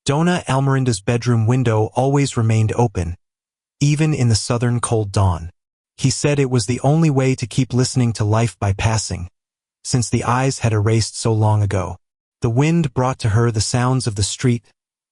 Dona Almerinda's bedroom window always remained open, even in the southern cold dawn. He said it was the only way to keep listening to life by passing, since the eyes had erased so long ago. The wind brought to her the sounds of the street,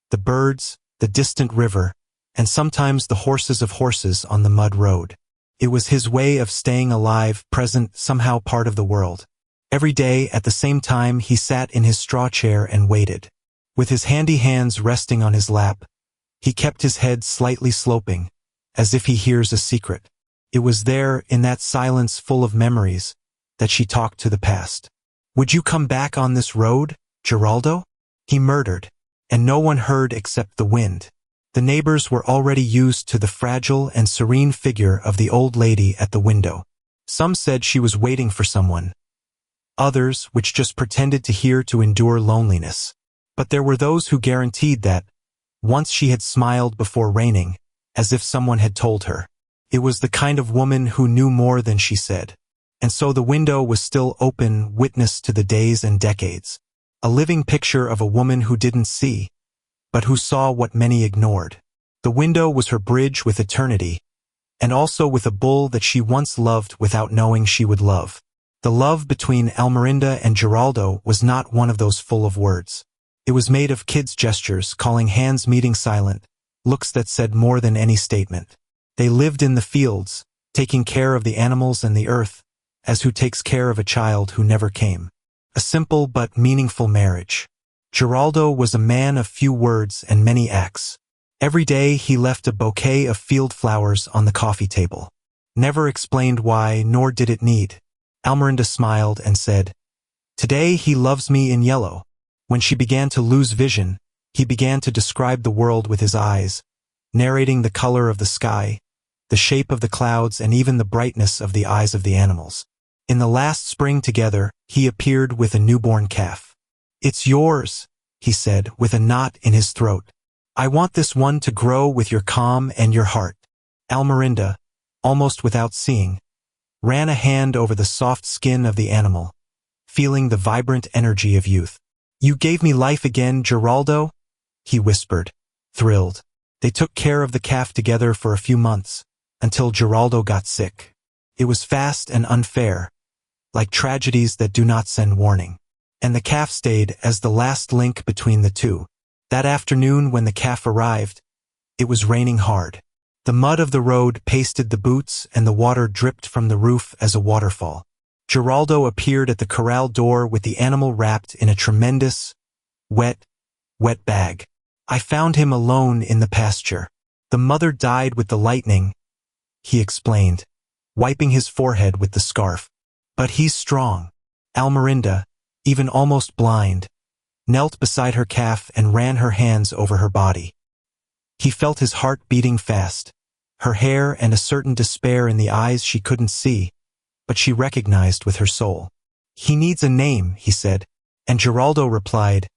the birds, the distant river, and sometimes the horses of horses on the mud road. It was his way of staying alive, present, somehow part of the world. Every day, at the same time, he sat in his straw chair and waited. With his handy hands resting on his lap, he kept his head slightly sloping, as if he hears a secret. It was there, in that silence full of memories, that she talked to the past. "Would you come back on this road, Geraldo?" he murmured, and no one heard except the wind. The neighbors were already used to the fragile and serene figure of the old lady at the window. Some said she was waiting for someone. Others, which just pretended to hear to endure loneliness. But there were those who guaranteed that, once she had smiled before raining, as if someone had told her. It was the kind of woman who knew more than she said. And so the window was still open, witness to the days and decades. A living picture of a woman who didn't see, but who saw what many ignored. The window was her bridge with eternity, and also with a bull that she once loved without knowing she would love. The love between Almerinda and Geraldo was not one of those full of words. It was made of kids' gestures, calling hands meeting silent, looks that said more than any statement. They lived in the fields, taking care of the animals and the earth, as who takes care of a child who never came. A simple but meaningful marriage. Geraldo was a man of few words and many acts. Every day he left a bouquet of field flowers on the coffee table. Never explained why, nor did it need. Almerinda smiled and said, "Today he loves me in yellow." When she began to lose vision, he began to describe the world with his eyes, narrating the color of the sky, the shape of the clouds, and even the brightness of the eyes of the animals. In the last spring together, he appeared with a newborn calf. "It's yours," he said, with a knot in his throat. "I want this one to grow with your calm and your heart." Almerinda, almost without seeing, ran a hand over the soft skin of the animal, feeling the vibrant energy of youth. "You gave me life again, Geraldo," he whispered, thrilled. They took care of the calf together for a few months, until Geraldo got sick. It was fast and unfair, like tragedies that do not send warning. And the calf stayed as the last link between the two. That afternoon when the calf arrived, it was raining hard. The mud of the road pasted the boots and the water dripped from the roof as a waterfall. Geraldo appeared at the corral door with the animal wrapped in a tremendous, wet bag. "I found him alone in the pasture. The mother died with the lightning," he explained, wiping his forehead with the scarf. "But he's strong." Almerinda, even almost blind, knelt beside her calf and ran her hands over her body. He felt his heart beating fast, her hair and a certain despair in the eyes she couldn't see, but she recognized with her soul. "He needs a name," he said, and Geraldo replied,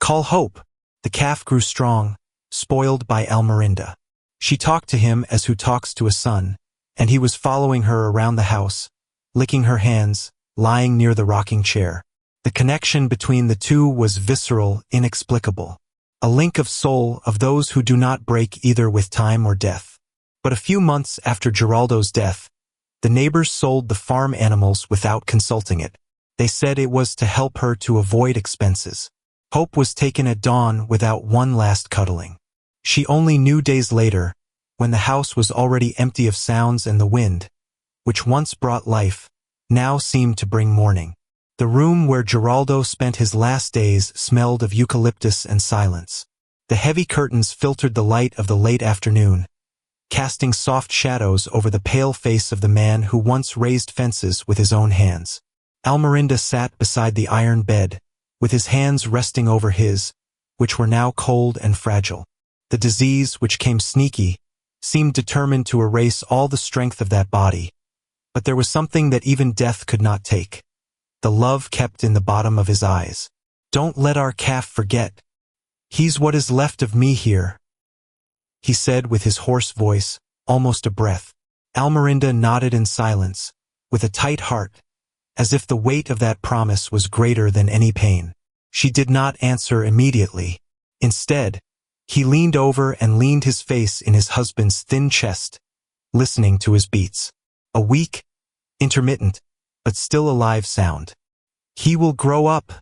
"Call Hope." The calf grew strong, spoiled by Almerinda. She talked to him as who talks to a son, and he was following her around the house, licking her hands, lying near the rocking chair. The connection between the two was visceral, inexplicable. A link of soul of those who do not break either with time or death. But a few months after Geraldo's death, the neighbors sold the farm animals without consulting it. They said it was to help her to avoid expenses. Hope was taken at dawn without one last cuddling. She only knew days later, when the house was already empty of sounds and the wind, which once brought life, now seemed to bring mourning. The room where Geraldo spent his last days smelled of eucalyptus and silence. The heavy curtains filtered the light of the late afternoon, casting soft shadows over the pale face of the man who once raised fences with his own hands. Almerinda sat beside the iron bed, with his hands resting over his, which were now cold and fragile. The disease, which came sneaky, seemed determined to erase all the strength of that body. But there was something that even death could not take. The love kept in the bottom of his eyes. "Don't let our calf forget. He's what is left of me here," he said with his hoarse voice, almost a breath. Almerinda nodded in silence, with a tight heart, as if the weight of that promise was greater than any pain. She did not answer immediately. Instead, He leaned over and leaned his face in his husband's thin chest, listening to his beats. A weak, intermittent, but still alive sound. "He will grow up,"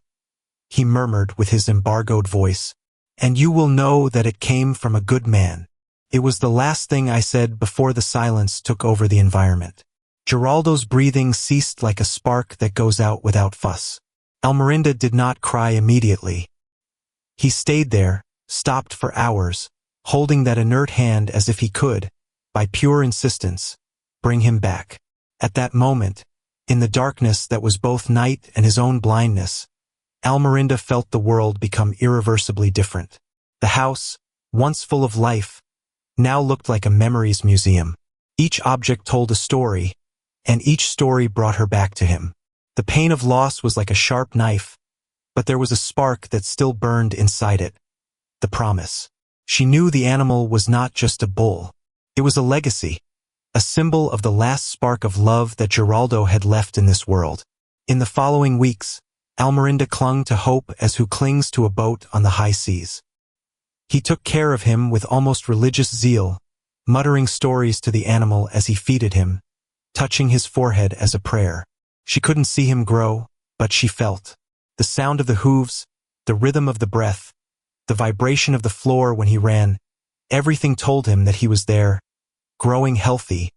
he murmured with his embargoed voice, "and you will know that it came from a good man." It was the last thing I said before the silence took over the environment. Geraldo's breathing ceased like a spark that goes out without fuss. Almerinda did not cry immediately. He stayed there, stopped for hours, holding that inert hand as if he could, by pure insistence, bring him back. At that moment, in the darkness that was both night and his own blindness, Almerinda felt the world become irreversibly different. The house, once full of life, now looked like a memories museum. Each object told a story, and each story brought her back to him. The pain of loss was like a sharp knife, but there was a spark that still burned inside it. The promise. She knew the animal was not just a bull. It was a legacy, a symbol of the last spark of love that Geraldo had left in this world. In the following weeks, Almerinda clung to hope as who clings to a boat on the high seas. He took care of him with almost religious zeal, muttering stories to the animal as he feeded him, touching his forehead as a prayer. She couldn't see him grow, but she felt. The sound of the hooves, the rhythm of the breath, the vibration of the floor when he ran, everything told him that he was there, growing healthy,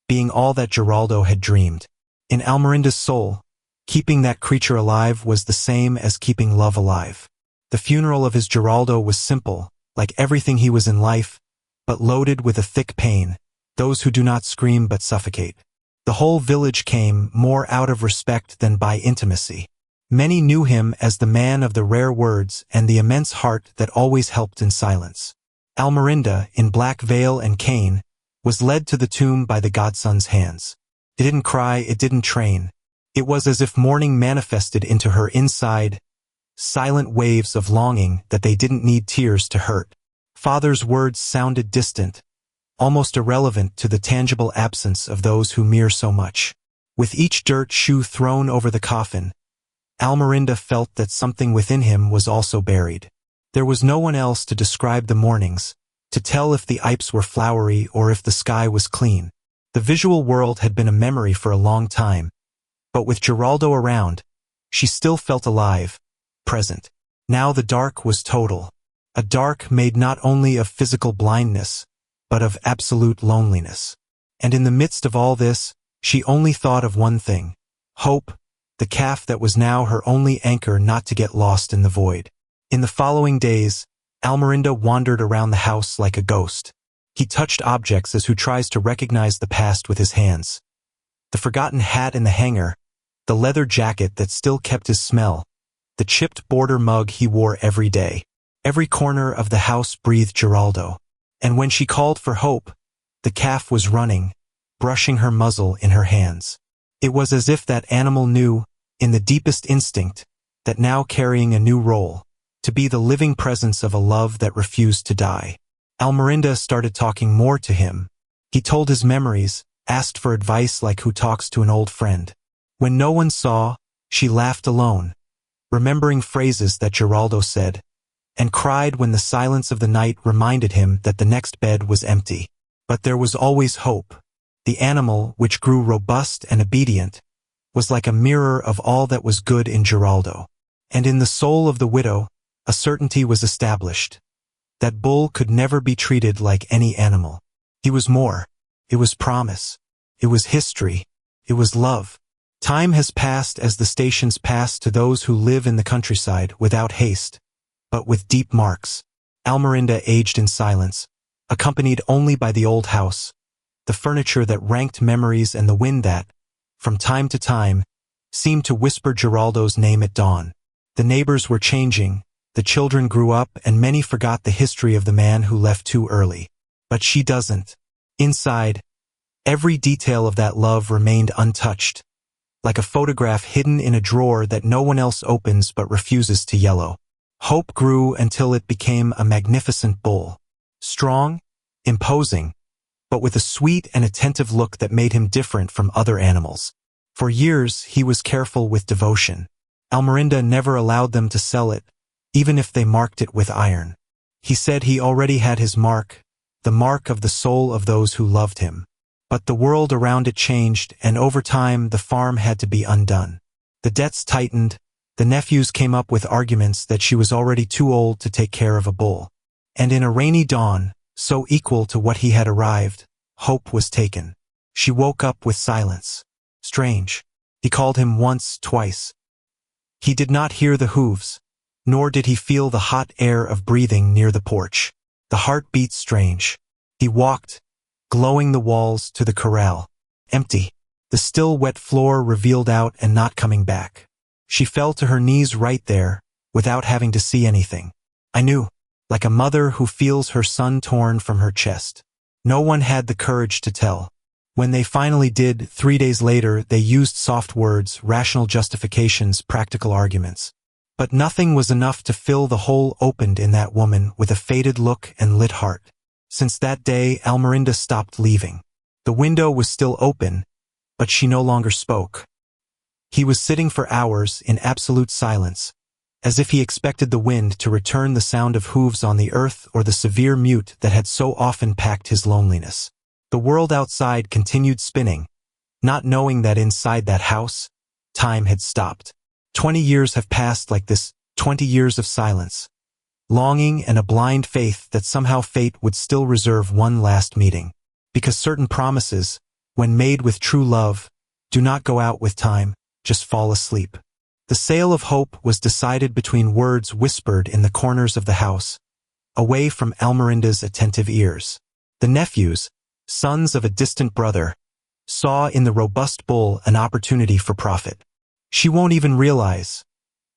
being all that Geraldo had dreamed. In Almerinda's soul, keeping that creature alive was the same as keeping love alive. The funeral of his Geraldo was simple, like everything he was in life, but loaded with a thick pain, those who do not scream but suffocate. The whole village came more out of respect than by intimacy. Many knew him as the man of the rare words and the immense heart that always helped in silence. Almerinda, in black veil and cane, was led to the tomb by the godson's hands. It didn't cry, it didn't train. It was as if mourning manifested into her inside, silent waves of longing that they didn't need tears to hurt. Father's words sounded distant, almost irrelevant to the tangible absence of those who mirror so much. With each dirt shoe thrown over the coffin, Almerinda felt that something within him was also buried. There was no one else to describe the mornings, to tell if the Alps were flowery or if the sky was clean. The visual world had been a memory for a long time, but with Geraldo around, she still felt alive, present. Now the dark was total. A dark made not only of physical blindness, but of absolute loneliness. And in the midst of all this, she only thought of one thing: hope, the calf that was now her only anchor not to get lost in the void. In the following days, Almerinda wandered around the house like a ghost. He touched objects as who tries to recognize the past with his hands. The forgotten hat in the hanger, the leather jacket that still kept his smell, the chipped border mug he wore every day. Every corner of the house breathed Geraldo. And when she called for hope, the calf was running, brushing her muzzle in her hands. It was as if that animal knew, in the deepest instinct, that now carrying a new role, to be the living presence of a love that refused to die. Almerinda started talking more to him. He told his memories, asked for advice like who talks to an old friend. When no one saw, she laughed alone, remembering phrases that Geraldo said, and cried when the silence of the night reminded him that the next bed was empty. But there was always hope. The animal, which grew robust and obedient, was like a mirror of all that was good in Geraldo. And in the soul of the widow, a certainty was established. That bull could never be treated like any animal. He was more. It was promise. It was history. It was love. Time has passed as the stations pass to those who live in the countryside without haste, but with deep marks. Almerinda aged in silence, accompanied only by the old house, the furniture that ranked memories and the wind that, from time to time, seemed to whisper Geraldo's name at dawn. The neighbors were changing, the children grew up, and many forgot the history of the man who left too early. But she doesn't. Inside, every detail of that love remained untouched, like a photograph hidden in a drawer that no one else opens but refuses to yellow. Hope grew until it became a magnificent bull. Strong, imposing, but with a sweet and attentive look that made him different from other animals. For years, he was careful with devotion. Almerinda never allowed them to sell it, even if they marked it with iron. He said he already had his mark, the mark of the soul of those who loved him. But the world around it changed, and over time the farm had to be undone. The debts tightened, the nephews came up with arguments that she was already too old to take care of a bull. And in a rainy dawn, so equal to what he had arrived, hope was taken. She woke up with silence. Strange. He called him once, twice. He did not hear the hooves, nor did he feel the hot air of breathing near the porch. The heart beat strange. He walked, glowing the walls, to the corral. Empty. The still wet floor revealed out and not coming back. She fell to her knees right there, without having to see anything. I knew, like a mother who feels her son torn from her chest. No one had the courage to tell. When they finally did, 3 days later, they used soft words, rational justifications, practical arguments. But nothing was enough to fill the hole opened in that woman with a faded look and lit heart. Since that day, Almerinda stopped leaving. The window was still open, but she no longer spoke. He was sitting for hours in absolute silence, as if he expected the wind to return the sound of hooves on the earth or the severe mute that had so often packed his loneliness. The world outside continued spinning, not knowing that inside that house, time had stopped. 20 years have passed like this, 20 years of silence, longing and a blind faith that somehow fate would still reserve one last meeting. Because certain promises, when made with true love, do not go out with time, just fall asleep. The sale of hope was decided between words whispered in the corners of the house, away from Almerinda's attentive ears. The nephews, sons of a distant brother, saw in the robust bull an opportunity for profit. She won't even realize,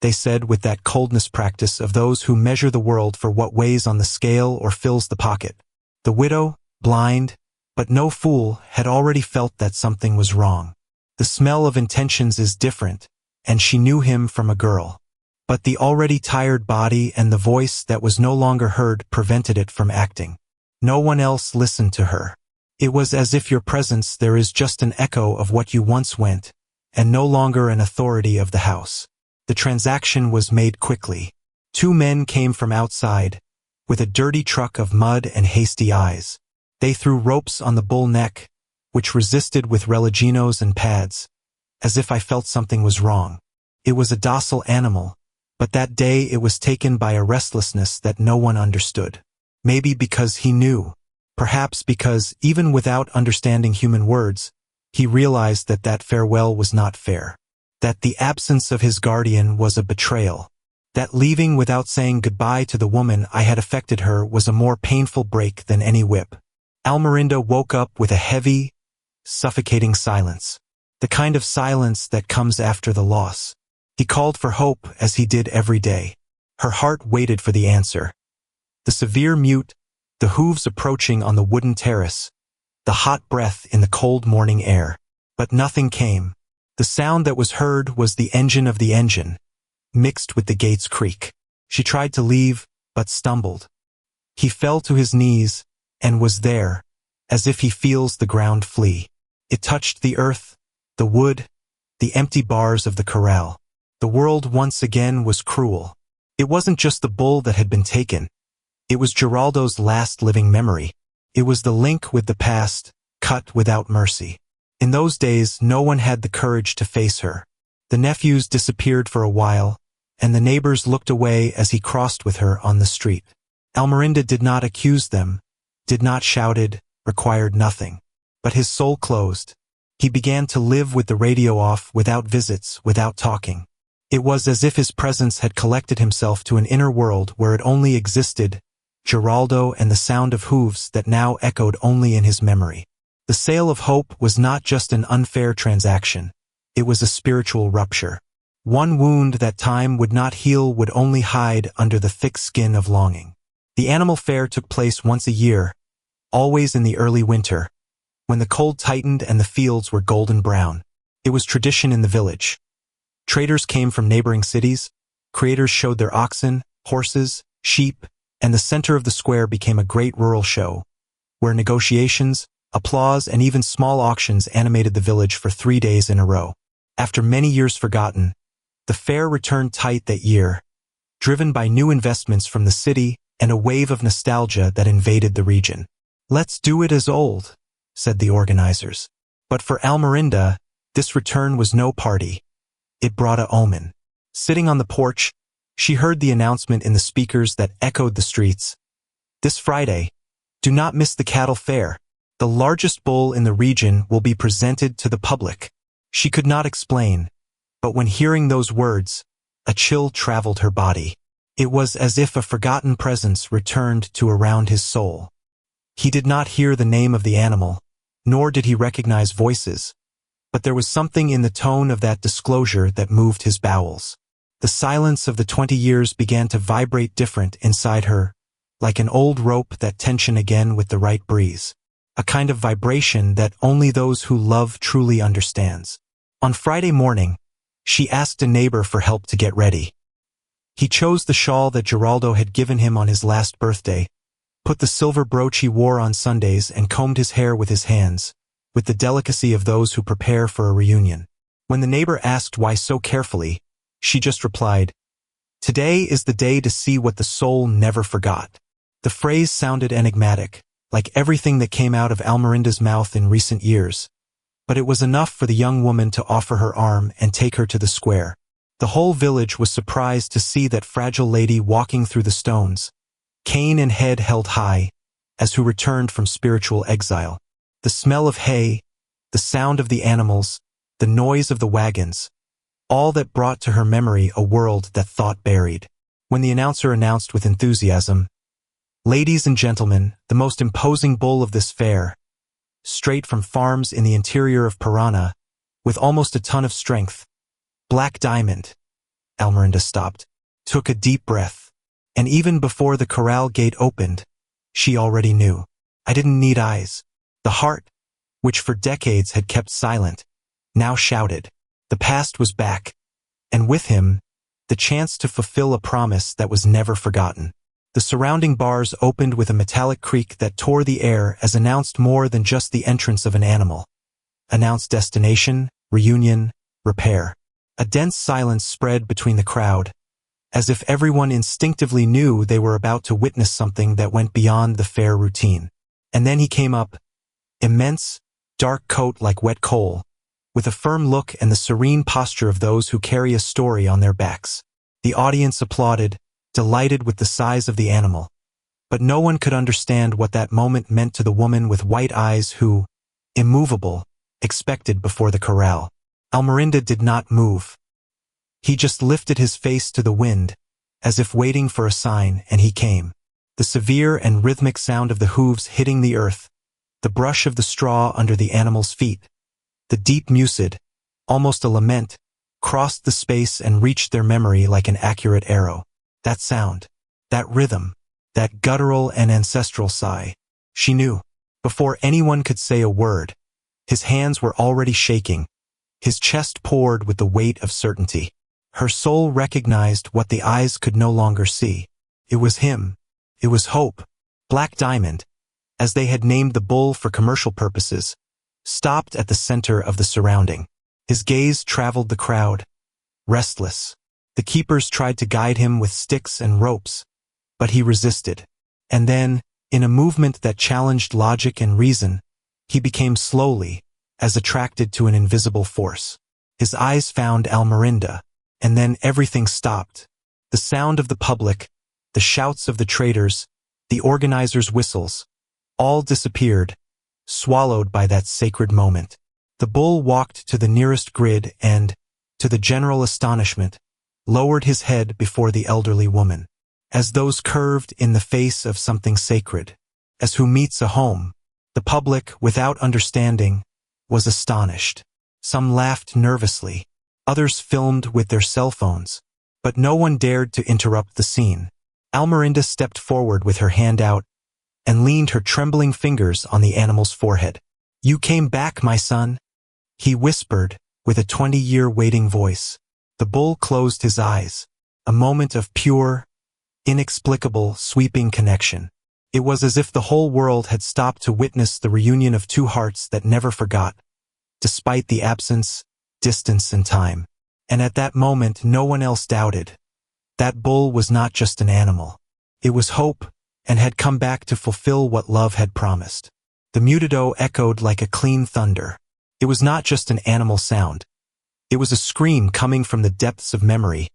they said with that coldness practice of those who measure the world for what weighs on the scale or fills the pocket. The widow, blind, but no fool, had already felt that something was wrong. The smell of intentions is different, and she knew him from a girl. But the already tired body and the voice that was no longer heard prevented it from acting. No one else listened to her. It was as if your presence there is just an echo of what you once went, and no longer an authority of the house. The transaction was made quickly. 2 men came from outside, with a dirty truck of mud and hasty eyes. They threw ropes on the bull neck, which resisted with religinos and pads, as if I felt something was wrong. It was a docile animal, but that day it was taken by a restlessness that no one understood. Maybe because he knew. Perhaps because, even without understanding human words, he realized that that farewell was not fair. That the absence of his guardian was a betrayal. That leaving without saying goodbye to the woman I had affected her was a more painful break than any whip. Almerinda woke up with a heavy, suffocating silence. The kind of silence that comes after the loss. He called for hope as he did every day. Her heart waited for the answer. The severe mute, the hooves approaching on the wooden terrace, the hot breath in the cold morning air. But nothing came. The sound that was heard was the engine of the engine, mixed with the gate's creak. She tried to leave, but stumbled. He fell to his knees, and was there, as if he feels the ground flee. It touched the earth, the wood, the empty bars of the corral. The world once again was cruel. It wasn't just the bull that had been taken. It was Geraldo's last living memory. It was the link with the past, cut without mercy. In those days, no one had the courage to face her. The nephews disappeared for a while, and the neighbors looked away as he crossed with her on the street. Almerinda did not accuse them, did not shouted, required nothing. But his soul closed. He began to live with the radio off, without visits, without talking. It was as if his presence had collected himself to an inner world where it only existed, Geraldo and the sound of hooves that now echoed only in his memory. The sale of hope was not just an unfair transaction. It was a spiritual rupture. One wound that time would not heal would only hide under the thick skin of longing. The animal fair took place once a year, always in the early winter, when the cold tightened and the fields were golden brown. It was tradition in the village. Traders came from neighboring cities, creators showed their oxen, horses, sheep, and the center of the square became a great rural show, where negotiations, applause, and even small auctions animated the village for 3 days in a row. After many years forgotten, the fair returned tight that year, driven by new investments from the city, and a wave of nostalgia that invaded the region. "Let's do it as old," said the organizers. But for Almerinda, this return was no party. It brought a omen. Sitting on the porch, she heard the announcement in the speakers that echoed the streets. "This Friday, do not miss the cattle fair. The largest bull in the region will be presented to the public." She could not explain, but when hearing those words, a chill traveled her body. It was as if a forgotten presence returned to around his soul. He did not hear the name of the animal, nor did he recognize voices, but there was something in the tone of that disclosure that moved his bowels. The silence of the 20 years began to vibrate different inside her, like an old rope that tension again with the right breeze. A kind of vibration that only those who love truly understands. On Friday morning, she asked a neighbor for help to get ready. He chose the shawl that Geraldo had given him on his last birthday, put the silver brooch he wore on Sundays, and combed his hair with his hands, with the delicacy of those who prepare for a reunion. When the neighbor asked why so carefully, she just replied, "Today is the day to see what the soul never forgot." The phrase sounded enigmatic, like everything that came out of Almerinda's mouth in recent years, but it was enough for the young woman to offer her arm and take her to the square. The whole village was surprised to see that fragile lady walking through the stones, cane and head held high, as who returned from spiritual exile. The smell of hay, the sound of the animals, the noise of the wagons, all that brought to her memory a world that thought buried. When the announcer announced with enthusiasm, "Ladies and gentlemen, the most imposing bull of this fair, straight from farms in the interior of Parana, with almost a ton of strength, Black Diamond," Almerinda stopped, took a deep breath, and even before the corral gate opened, she already knew. I didn't need eyes. The heart, which for decades had kept silent, now shouted. The past was back, and with him, the chance to fulfill a promise that was never forgotten. The surrounding bars opened with a metallic creak that tore the air as announced more than just the entrance of an animal. Announced destination, reunion, repair. A dense silence spread between the crowd, as if everyone instinctively knew they were about to witness something that went beyond the fair routine. And then he came up, immense, dark coat like wet coal, with a firm look and the serene posture of those who carry a story on their backs. The audience applauded, delighted with the size of the animal. But no one could understand what that moment meant to the woman with white eyes who, immovable, expected before the corral. Almerinda did not move. He just lifted his face to the wind, as if waiting for a sign, and he came. The severe and rhythmic sound of the hooves hitting the earth, the brush of the straw under the animal's feet, the deep mused, almost a lament, crossed the space and reached their memory like an accurate arrow. That sound, that rhythm, that guttural and ancestral sigh. She knew. Before anyone could say a word, his hands were already shaking, his chest poured with the weight of certainty. Her soul recognized what the eyes could no longer see. It was him. It was Hope. Black Diamond, as they had named the bull for commercial purposes, stopped at the center of the surrounding. His gaze traveled the crowd, restless. The keepers tried to guide him with sticks and ropes, but he resisted. And then, in a movement that challenged logic and reason, he became slowly, as attracted to an invisible force. His eyes found Almerinda, and then everything stopped. The sound of the public, the shouts of the traders, the organizers' whistles, all disappeared, swallowed by that sacred moment. The bull walked to the nearest grid and, to the general astonishment, lowered his head before the elderly woman, as those curved in the face of something sacred, as who meets a home. The public, without understanding, was astonished. Some laughed nervously, others filmed with their cell phones, but no one dared to interrupt the scene. Almerinda stepped forward with her hand out and leaned her trembling fingers on the animal's forehead. "You came back, my son," he whispered with a 20-year waiting voice. The bull closed his eyes, a moment of pure, inexplicable, sweeping connection. It was as if the whole world had stopped to witness the reunion of two hearts that never forgot, despite the absence, distance, and time. And at that moment no one else doubted. That bull was not just an animal. It was hope, and had come back to fulfill what love had promised. The mutido echoed like a clean thunder. It was not just an animal sound. It was a scream coming from the depths of memory,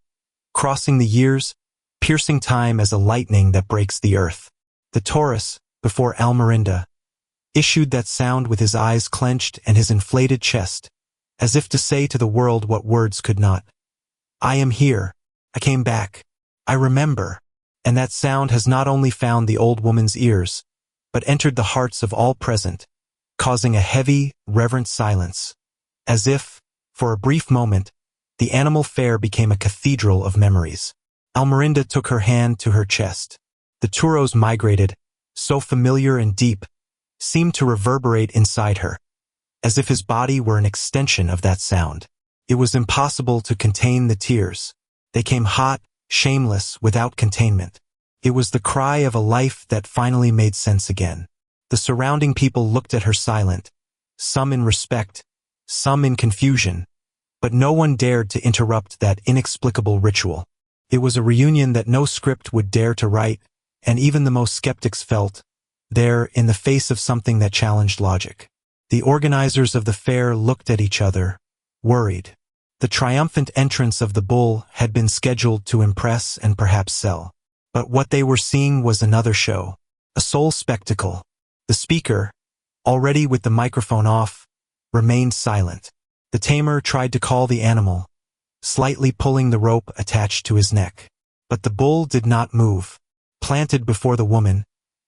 crossing the years, piercing time as a lightning that breaks the earth. The Taurus, before Almerinda, issued that sound with his eyes clenched and his inflated chest, as if to say to the world what words could not. I am here. I came back. I remember. And that sound has not only found the old woman's ears, but entered the hearts of all present, causing a heavy, reverent silence, as if, for a brief moment, the animal fair became a cathedral of memories. Almerinda took her hand to her chest. The Turos migrated, so familiar and deep, seemed to reverberate inside her, as if his body were an extension of that sound. It was impossible to contain the tears. They came hot, shameless, without containment. It was the cry of a life that finally made sense again. The surrounding people looked at her silent, some in respect, some in confusion, but no one dared to interrupt that inexplicable ritual. It was a reunion that no script would dare to write, and even the most skeptics felt, there in the face of something that challenged logic. The organizers of the fair looked at each other, worried. The triumphant entrance of the bull had been scheduled to impress and perhaps sell. But what they were seeing was another show, a sole spectacle. The speaker, already with the microphone off, remained silent. The tamer tried to call the animal, slightly pulling the rope attached to his neck. But the bull did not move. Planted before the woman,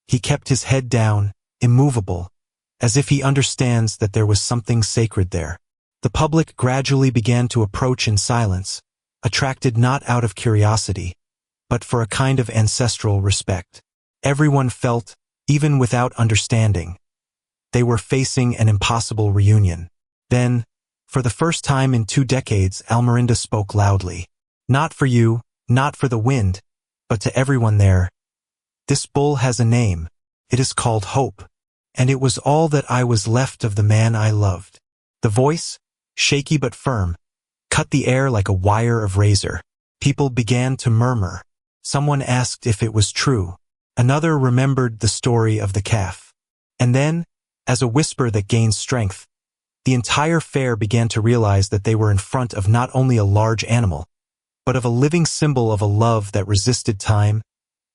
he kept his head down, immovable, as if he understands that there was something sacred there. The public gradually began to approach in silence, attracted not out of curiosity, but for a kind of ancestral respect. Everyone felt, even without understanding, they were facing an impossible reunion. Then, for the first time in 2 decades, Almerinda spoke loudly. Not for you, not for the wind, but to everyone there. This bull has a name. It is called Hope. And it was all that I was left of the man I loved. The voice, shaky but firm, cut the air like a wire of razor. People began to murmur. Someone asked if it was true. Another remembered the story of the calf. And then, as a whisper that gained strength, the entire fair began to realize that they were in front of not only a large animal, but of a living symbol of a love that resisted time,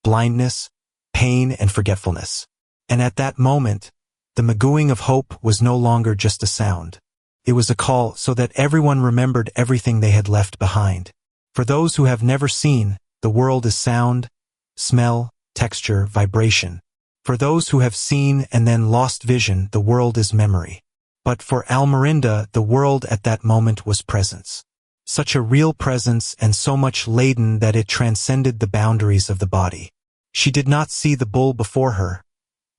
blindness, pain, and forgetfulness. And at that moment, the magooing of hope was no longer just a sound. It was a call so that everyone remembered everything they had left behind. For those who have never seen, the world is sound, smell, texture, vibration. For those who have seen and then lost vision, the world is memory. But for Almerinda, the world at that moment was presence. Such a real presence and so much laden that it transcended the boundaries of the body. She did not see the bull before her,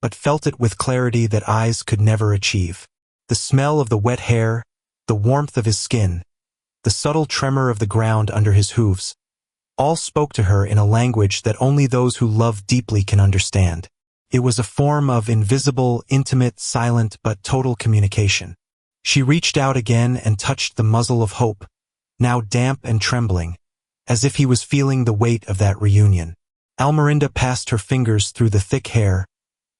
but felt it with clarity that eyes could never achieve. The smell of the wet hair, the warmth of his skin, the subtle tremor of the ground under his hooves, all spoke to her in a language that only those who love deeply can understand. It was a form of invisible, intimate, silent, but total communication. She reached out again and touched the muzzle of Hope, now damp and trembling, as if he was feeling the weight of that reunion. Almerinda passed her fingers through the thick hair,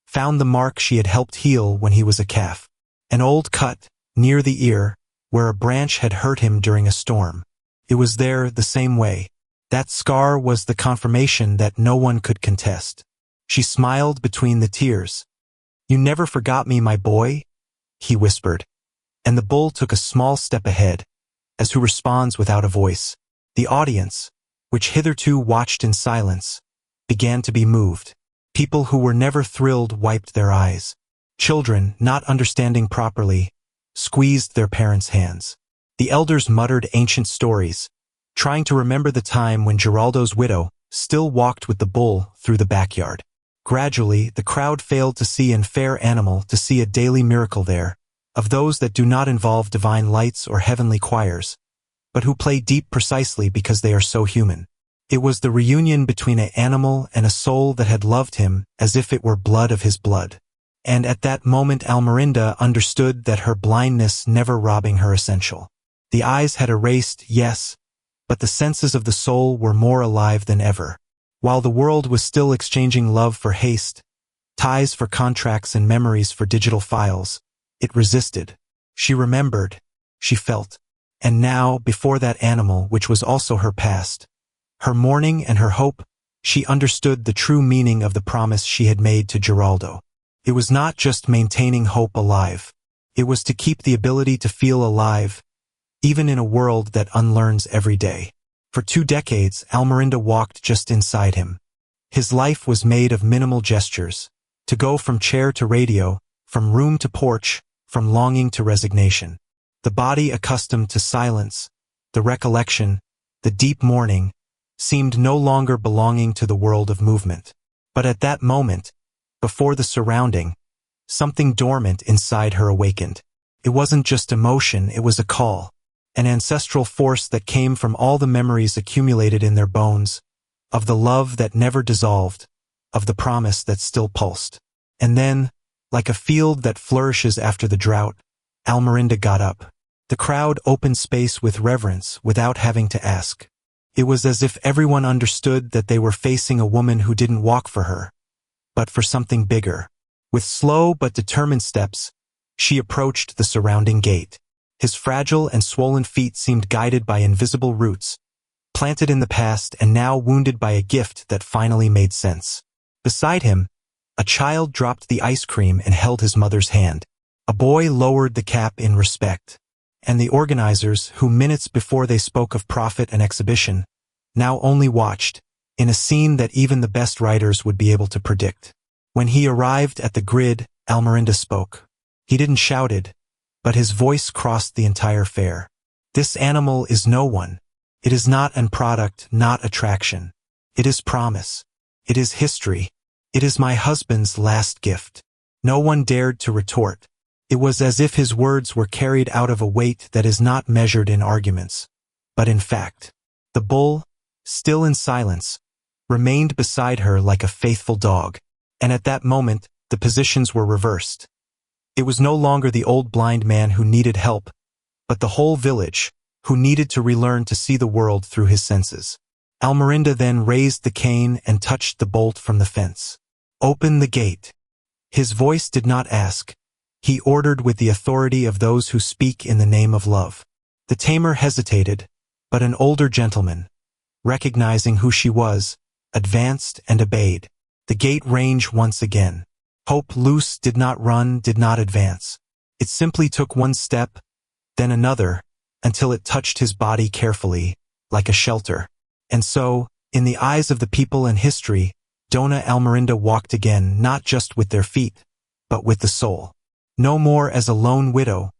found the mark she had helped heal when he was a calf. An old cut, near the ear, where a branch had hurt him during a storm. It was there the same way. That scar was the confirmation that no one could contest. She smiled between the tears. "You never forgot me, my boy," he whispered. And the bull took a small step ahead, as who responds without a voice. The audience, which hitherto watched in silence, began to be moved. People who were never thrilled wiped their eyes. Children, not understanding properly, squeezed their parents' hands. The elders muttered ancient stories, trying to remember the time when Geraldo's widow still walked with the bull through the backyard. Gradually, the crowd failed to see an fair animal to see a daily miracle there, of those that do not involve divine lights or heavenly choirs, but who play deep precisely because they are so human. It was the reunion between an animal and a soul that had loved him as if it were blood of his blood. And at that moment Almerinda understood that her blindness never robbing her essential. The eyes had erased, yes, but the senses of the soul were more alive than ever. While the world was still exchanging love for haste, ties for contracts and memories for digital files, it resisted. She remembered. She felt. And now, before that animal which was also her past, her mourning and her hope, she understood the true meaning of the promise she had made to Geraldo. It was not just maintaining hope alive. It was to keep the ability to feel alive, even in a world that unlearns every day. For 2 decades, Almerinda walked just inside him. His life was made of minimal gestures, to go from chair to radio, from room to porch, from longing to resignation. The body accustomed to silence, the recollection, the deep mourning, seemed no longer belonging to the world of movement. But at that moment, before the surrounding, something dormant inside her awakened. It wasn't just emotion, it was a call. An ancestral force that came from all the memories accumulated in their bones, of the love that never dissolved, of the promise that still pulsed. And then, like a field that flourishes after the drought, Almerinda got up. The crowd opened space with reverence without having to ask. It was as if everyone understood that they were facing a woman who didn't walk for her, but for something bigger. With slow but determined steps, she approached the surrounding gate. His fragile and swollen feet seemed guided by invisible roots, planted in the past and now wounded by a gift that finally made sense. Beside him, a child dropped the ice cream and held his mother's hand. A boy lowered the cap in respect. And the organizers, who minutes before they spoke of profit and exhibition, now only watched, in a scene that even the best writers would be able to predict. When he arrived at the grid, Almerinda spoke. He didn't shout it, but his voice crossed the entire fair. This animal is no one. It is not an product, not attraction. It is promise. It is history. It is my husband's last gift. No one dared to retort. It was as if his words were carried out of a weight that is not measured in arguments, but in fact. The bull, still in silence, remained beside her like a faithful dog, and at that moment, the positions were reversed. It was no longer the old blind man who needed help, but the whole village, who needed to relearn to see the world through his senses. Almerinda then raised the cane and touched the bolt from the fence. Open the gate. His voice did not ask. He ordered with the authority of those who speak in the name of love. The tamer hesitated, but an older gentleman, recognizing who she was, advanced and obeyed. The gate ranged once again. Hope loose did not run, did not advance. It simply took one step, then another, until it touched his body carefully, like a shelter. And so, in the eyes of the people and history, Dona Almerinda walked again, not just with their feet, but with the soul. No more as a lone widow,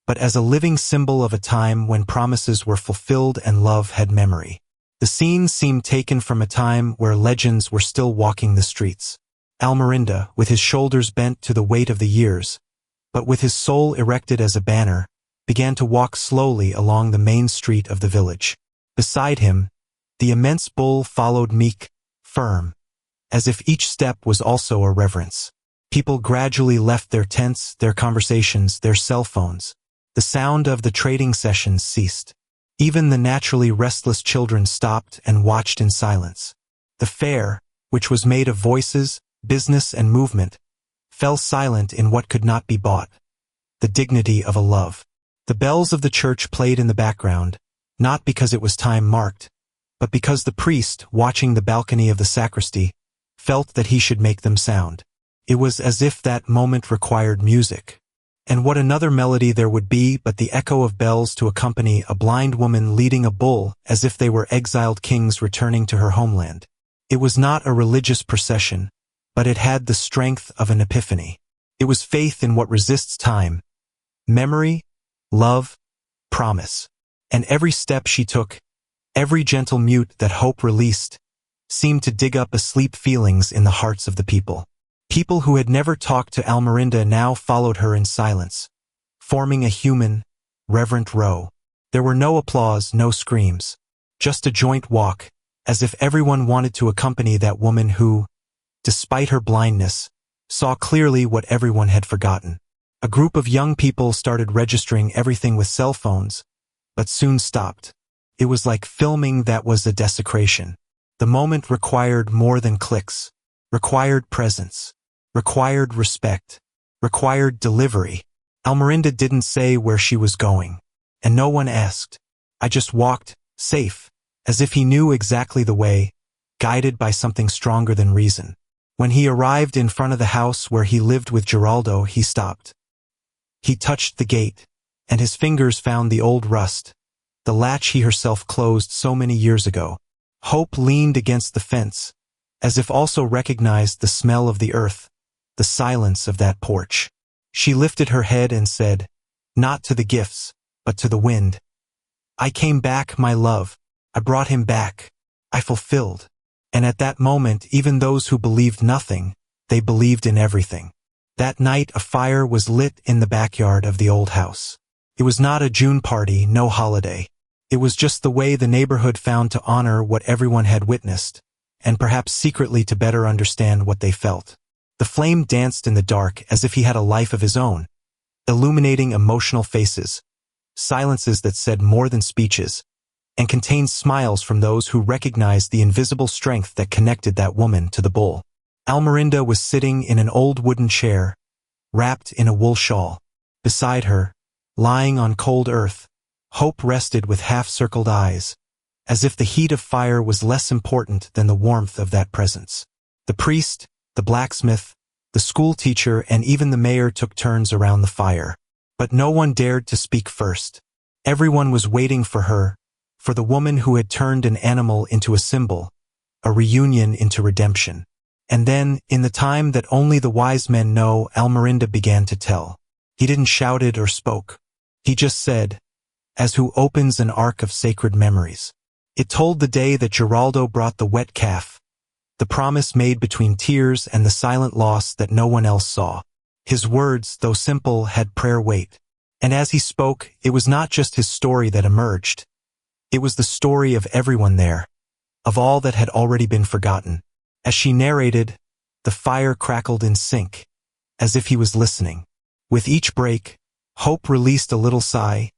but as a living symbol of a time when promises were fulfilled and love had memory. The scene seemed taken from a time where legends were still walking the streets. Almerinda, with his shoulders bent to the weight of the years, but with his soul erected as a banner, began to walk slowly along the main street of the village. Beside him, the immense bull followed meek, firm, as if each step was also a reverence. People gradually left their tents, their conversations, their cell phones. The sound of the trading sessions ceased. Even the naturally restless children stopped and watched in silence. The fair, which was made of voices, business and movement, fell silent in what could not be bought. The dignity of a love. The bells of the church played in the background, not because it was time marked, but because the priest, watching the balcony of the sacristy, felt that he should make them sound. It was as if that moment required music. And what another melody there would be but the echo of bells to accompany a blind woman leading a bull as if they were exiled kings returning to her homeland. It was not a religious procession, but it had the strength of an epiphany. It was faith in what resists time, memory, love, promise. And every step she took, every gentle mute that hope released, seemed to dig up asleep feelings in the hearts of the people. People who had never talked to Almerinda now followed her in silence, forming a human, reverent row. There were no applause, no screams, just a joint walk, as if everyone wanted to accompany that woman who, despite her blindness, saw clearly what everyone had forgotten. A group of young people started registering everything with cell phones, but soon stopped. It was like filming that was a desecration. The moment required more than clicks, required presence, required respect, required delivery. Almerinda didn't say where she was going, and no one asked. I just walked, safe, as if he knew exactly the way, guided by something stronger than reason. When he arrived in front of the house where he lived with Geraldo, he stopped. He touched the gate, and his fingers found the old rust, the latch he herself closed so many years ago. Hope leaned against the fence, as if also recognized the smell of the earth, the silence of that porch. She lifted her head and said, "Not to the gifts, but to the wind. I came back, my love. I brought him back. I fulfilled." And at that moment, even those who believed nothing, they believed in everything. That night, a fire was lit in the backyard of the old house. It was not a June party, no holiday. It was just the way the neighborhood found to honor what everyone had witnessed, and perhaps secretly to better understand what they felt. The flame danced in the dark as if he had a life of his own, illuminating emotional faces, silences that said more than speeches, and contained smiles from those who recognized the invisible strength that connected that woman to the bull. Almerinda was sitting in an old wooden chair, wrapped in a wool shawl. Beside her, lying on cold earth, Hope rested with half-circled eyes, as if the heat of fire was less important than the warmth of that presence. The priest, the blacksmith, the school teacher, and even the mayor took turns around the fire. But no one dared to speak first. Everyone was waiting for her, for the woman who had turned an animal into a symbol, a reunion into redemption. And then, in the time that only the wise men know, Almerinda began to tell. He didn't shout it or spoke. He just said, as who opens an ark of sacred memories. It told the day that Geraldo brought the wet calf, the promise made between tears and the silent loss that no one else saw. His words, though simple, had prayer weight. And as he spoke, it was not just his story that emerged. It was the story of everyone there, of all that had already been forgotten. As she narrated, the fire crackled in sync, as if he was listening. With each break, Hope released a little sigh,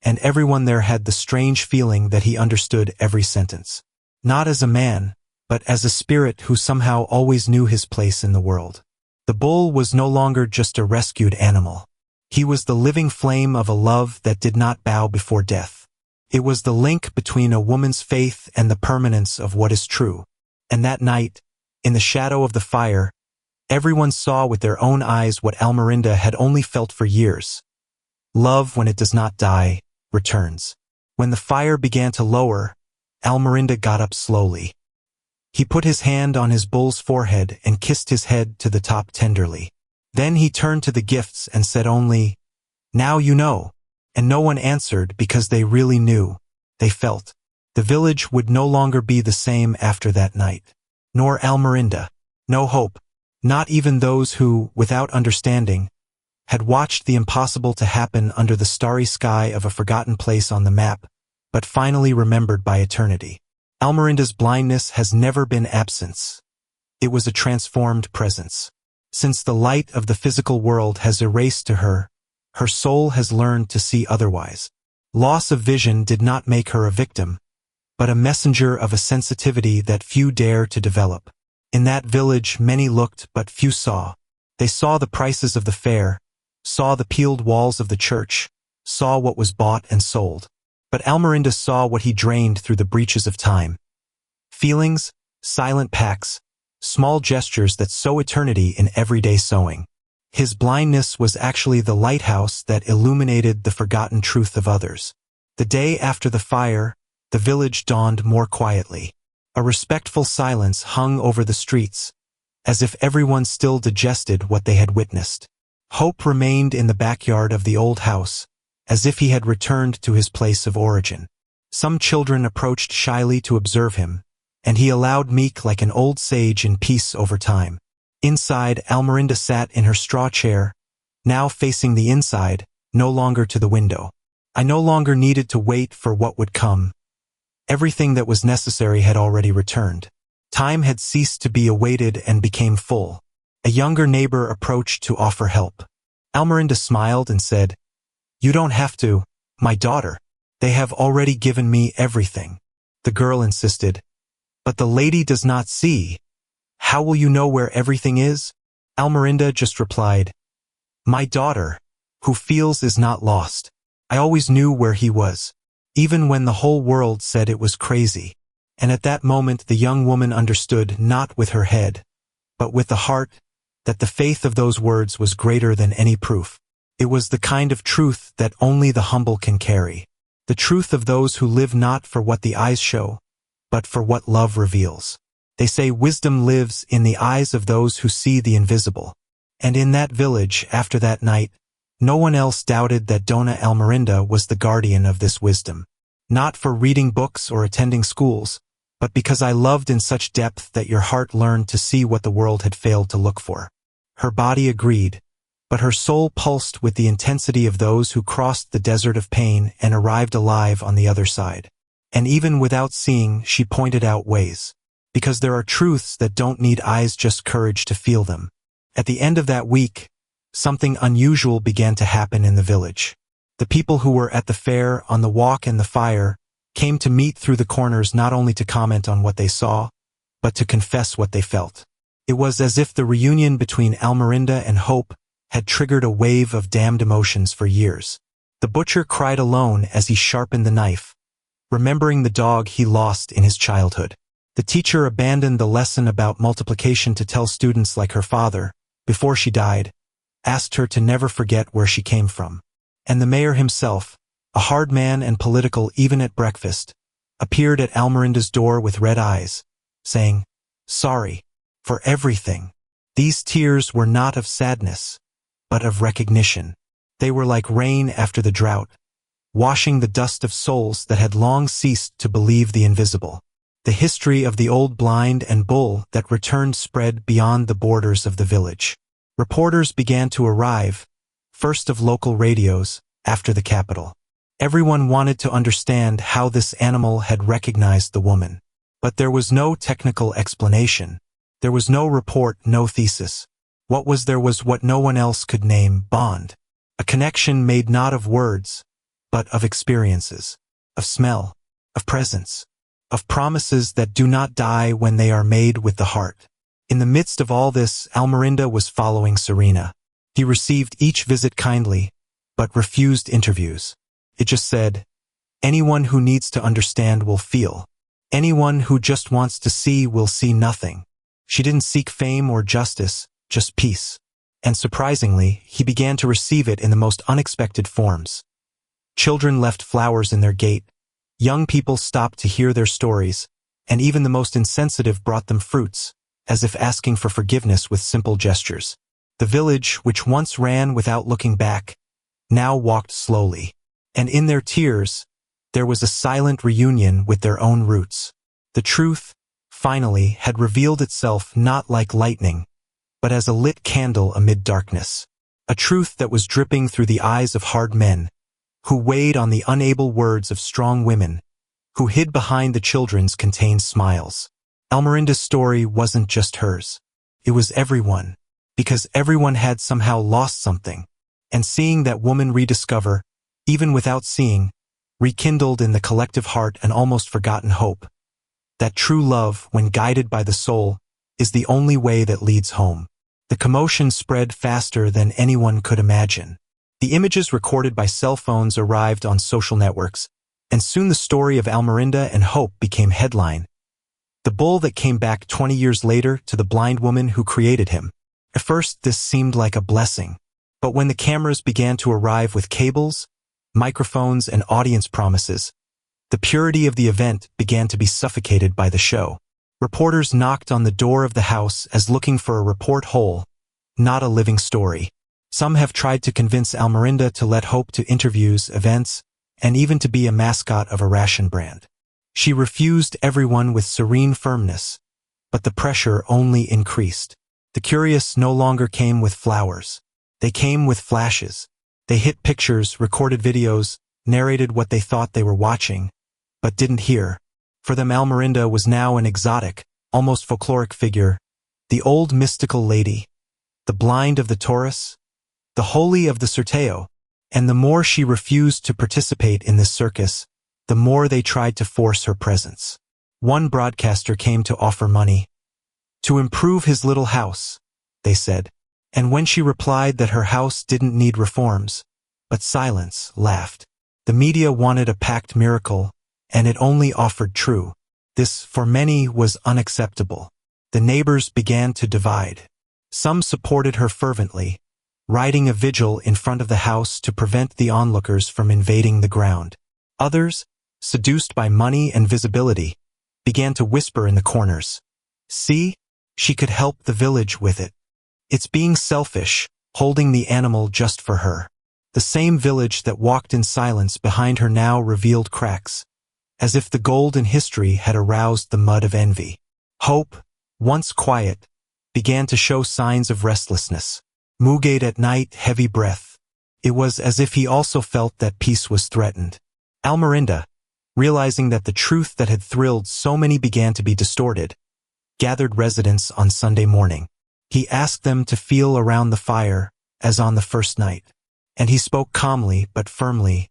and everyone there had the strange feeling that he understood every sentence. Not as a man, but as a spirit who somehow always knew his place in the world. The bull was no longer just a rescued animal. He was the living flame of a love that did not bow before death. It was the link between a woman's faith and the permanence of what is true. And that night, in the shadow of the fire, everyone saw with their own eyes what Almerinda had only felt for years. Love, when it does not die, returns. When the fire began to lower, Almerinda got up slowly. He put his hand on his bull's forehead and kissed his head to the top tenderly. Then he turned to the gifts and said only, "Now you know." And no one answered because they really knew. They felt. The village would no longer be the same after that night. Nor Almerinda. No hope. Not even those who, without understanding, had watched the impossible to happen under the starry sky of a forgotten place on the map, but finally remembered by eternity. Almerinda's blindness has never been absence. It was a transformed presence. Since the light of the physical world has erased to her, her soul has learned to see otherwise. Loss of vision did not make her a victim, but a messenger of a sensitivity that few dare to develop. In that village, many looked, but few saw. They saw the prices of the fair, saw the peeled walls of the church, saw what was bought and sold. But Almerinda saw what he drained through the breaches of time. Feelings, silent pacts, small gestures that sow eternity in everyday sowing. His blindness was actually the lighthouse that illuminated the forgotten truth of others. The day after the fire, the village dawned more quietly. A respectful silence hung over the streets, as if everyone still digested what they had witnessed. Hope remained in the backyard of the old house, as if he had returned to his place of origin. Some children approached shyly to observe him, and he allowed meek like an old sage in peace over time. Inside, Almerinda sat in her straw chair, now facing the inside, no longer to the window. I no longer needed to wait for what would come. Everything that was necessary had already returned. Time had ceased to be awaited and became full. A younger neighbor approached to offer help. Almerinda smiled and said, "You don't have to, my daughter. They have already given me everything." The girl insisted, But the lady does not see. How will you know where everything is? Almerinda just replied, my daughter, who feels is not lost. I always knew where he was, even when the whole world said it was crazy. And at that moment the young woman understood, not with her head, but with the heart, that the faith of those words was greater than any proof. It was the kind of truth that only the humble can carry. The truth of those who live not for what the eyes show, but for what love reveals. They say wisdom lives in the eyes of those who see the invisible. And in that village, after that night, no one else doubted that Dona Almerinda was the guardian of this wisdom. Not for reading books or attending schools, but because I loved in such depth that your heart learned to see what the world had failed to look for. Her body agreed, but her soul pulsed with the intensity of those who crossed the desert of pain and arrived alive on the other side. And even without seeing, she pointed out ways. Because there are truths that don't need eyes, just courage to feel them. At the end of that week, something unusual began to happen in the village. The people who were at the fair, on the walk and the fire, came to meet through the corners, not only to comment on what they saw, but to confess what they felt. It was as if the reunion between Almerinda and Hope had triggered a wave of damned emotions for years. The butcher cried alone as he sharpened the knife, remembering the dog he lost in his childhood. The teacher abandoned the lesson about multiplication to tell students like her father, before she died, asked her to never forget where she came from. And the mayor himself, a hard man and political even at breakfast, appeared at Almerinda's door with red eyes, saying, sorry, for everything. These tears were not of sadness, but of recognition. They were like rain after the drought, washing the dust of souls that had long ceased to believe the invisible. The history of the old blind and bull that returned spread beyond the borders of the village. Reporters began to arrive, first of local radios, after the capital. Everyone wanted to understand how this animal had recognized the woman. But there was no technical explanation. There was no report, no thesis. What was there was what no one else could name: bond. A connection made not of words, but of experiences, of smell, of presence, of promises that do not die when they are made with the heart. In the midst of all this, Almerinda was following Serena. He received each visit kindly, but refused interviews. It just said, anyone who needs to understand will feel. Anyone who just wants to see will see nothing. She didn't seek fame or justice, just peace. And surprisingly, he began to receive it in the most unexpected forms. Children left flowers in their gate. Young people stopped to hear their stories, and even the most insensitive brought them fruits, as if asking for forgiveness with simple gestures. The village, which once ran without looking back, now walked slowly. And in their tears, there was a silent reunion with their own roots. The truth, finally, had revealed itself not like lightning, but as a lit candle amid darkness. A truth that was dripping through the eyes of hard men, who weighed on the unable words of strong women, who hid behind the children's contained smiles. Almerinda's story wasn't just hers. It was everyone, because everyone had somehow lost something, and seeing that woman rediscover, even without seeing, rekindled in the collective heart an almost forgotten hope. That true love, when guided by the soul, is the only way that leads home. The commotion spread faster than anyone could imagine. The images recorded by cell phones arrived on social networks, and soon the story of Almerinda and Hope became headline. The bull that came back 20 years later to the blind woman who created him. At first, this seemed like a blessing. But when the cameras began to arrive with cables, microphones, and audience promises, the purity of the event began to be suffocated by the show. Reporters knocked on the door of the house as looking for a report whole, not a living story. Some have tried to convince Almerinda to let Hope to interviews, events, and even to be a mascot of a ration brand. She refused everyone with serene firmness, but the pressure only increased. The curious no longer came with flowers. They came with flashes. They hit pictures, recorded videos, narrated what they thought they were watching, but didn't hear. For them, Almerinda was now an exotic, almost folkloric figure, the old mystical lady, the blind of the Taurus, the holy of the Sorteo, and the more she refused to participate in this circus, the more they tried to force her presence. One broadcaster came to offer money. To improve his little house, they said. And when she replied that her house didn't need reforms, but silence, laughed. The media wanted a packed miracle, and it only offered true. This, for many, was unacceptable. The neighbors began to divide. Some supported her fervently, riding a vigil in front of the house to prevent the onlookers from invading the ground. Others, seduced by money and visibility, began to whisper in the corners. See, she could help the village with it. It's being selfish, holding the animal just for her. The same village that walked in silence behind her now revealed cracks, as if the gold in history had aroused the mud of envy. Hope, once quiet, began to show signs of restlessness. Mugate at night, heavy breath. It was as if he also felt that peace was threatened. Almerinda, realizing that the truth that had thrilled so many began to be distorted, gathered residents on Sunday morning. He asked them to feel around the fire, as on the first night. And he spoke calmly but firmly.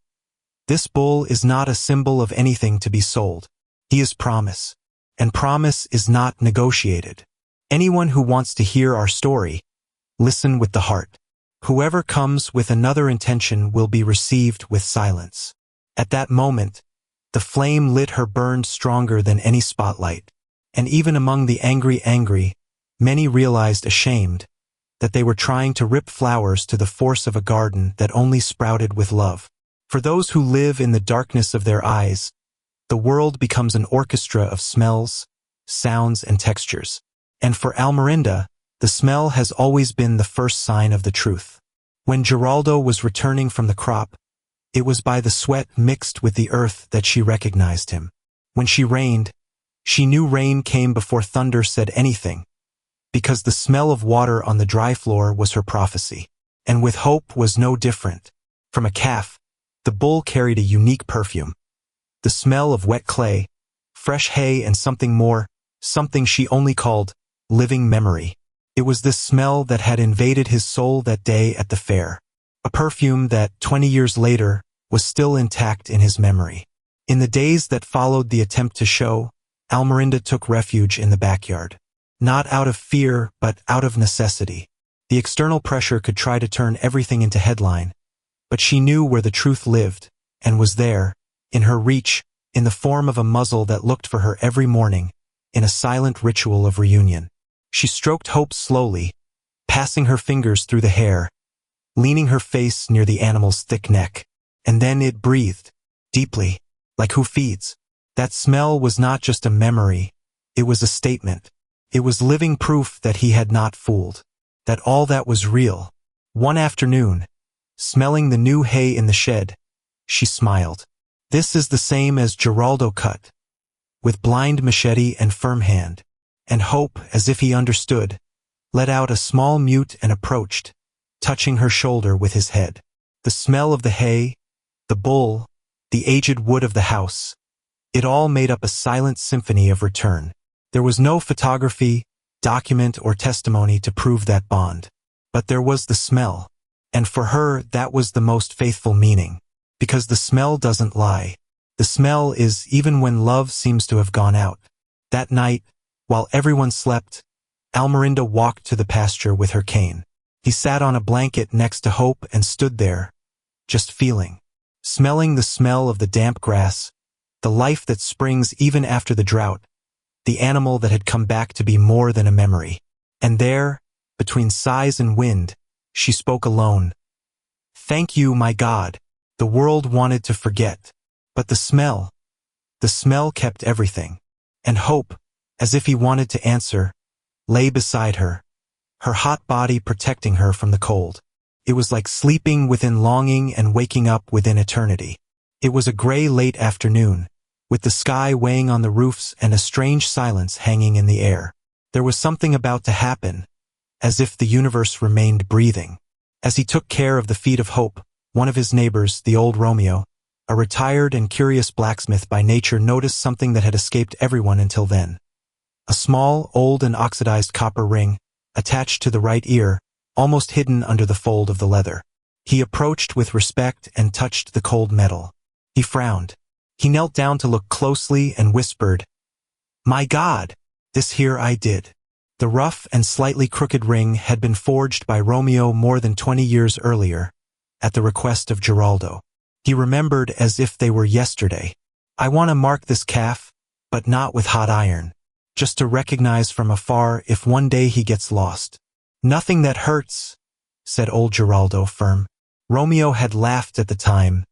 This bull is not a symbol of anything to be sold. He is promise. And promise is not negotiated. Anyone who wants to hear our story, listen with the heart. Whoever comes with another intention will be received with silence. At that moment, the flame lit her burned stronger than any spotlight. And even among the angry, many realized ashamed that they were trying to rip flowers to the force of a garden that only sprouted with love. For those who live in the darkness of their eyes, the world becomes an orchestra of smells, sounds, and textures. And for Almerinda, the smell has always been the first sign of the truth. When Geraldo was returning from the crop, it was by the sweat mixed with the earth that she recognized him. When she rained, she knew rain came before thunder said anything, because the smell of water on the dry floor was her prophecy. And with hope was no different. From a calf, the bull carried a unique perfume. The smell of wet clay, fresh hay, and something more, something she only called living memory. It was this smell that had invaded his soul that day at the fair. A perfume that, 20 years later, was still intact in his memory. In the days that followed the attempt to show, Almerinda took refuge in the backyard. Not out of fear, but out of necessity. The external pressure could try to turn everything into headline, but she knew where the truth lived, and was there, in her reach, in the form of a muzzle that looked for her every morning, in a silent ritual of reunion. She stroked Hope slowly, passing her fingers through the hair, leaning her face near the animal's thick neck. And then it breathed, deeply, like who feeds. That smell was not just a memory, it was a statement. It was living proof that he had not fooled, that all that was real. One afternoon, smelling the new hay in the shed, she smiled. This is the same as Geraldo cut, with blind machete and firm hand. And Hope, as if he understood, let out a small mute and approached, touching her shoulder with his head. The smell of the hay, the bull, the aged wood of the house, it all made up a silent symphony of return. There was no photography, document, or testimony to prove that bond. But there was the smell. And for her, that was the most faithful meaning. Because the smell doesn't lie. The smell is even when love seems to have gone out. That night, while everyone slept, Almerinda walked to the pasture with her cane. He sat on a blanket next to Hope and stood there, just feeling. Smelling the smell of the damp grass, the life that springs even after the drought, the animal that had come back to be more than a memory. And there, between sighs and wind, she spoke alone. Thank you, my God. The world wanted to forget. But the smell kept everything. And Hope, as if he wanted to answer, lay beside her, her hot body protecting her from the cold. It was like sleeping within longing and waking up within eternity. It was a gray late afternoon, with the sky weighing on the roofs and a strange silence hanging in the air. There was something about to happen, as if the universe remained breathing. As he took care of the feet of Hope, one of his neighbors, the old Romeo, a retired and curious blacksmith by nature, noticed something that had escaped everyone until then. A small, old and oxidized copper ring, attached to the right ear, almost hidden under the fold of the leather. He approached with respect and touched the cold metal. He frowned. He knelt down to look closely and whispered, My God! This here I did. The rough and slightly crooked ring had been forged by Romeo more than 20 years earlier, at the request of Geraldo. He remembered as if they were yesterday. I want to mark this calf, but not with hot iron. Just to recognize from afar if one day he gets lost. Nothing that hurts, said old Geraldo, firm. Romeo had laughed at the time.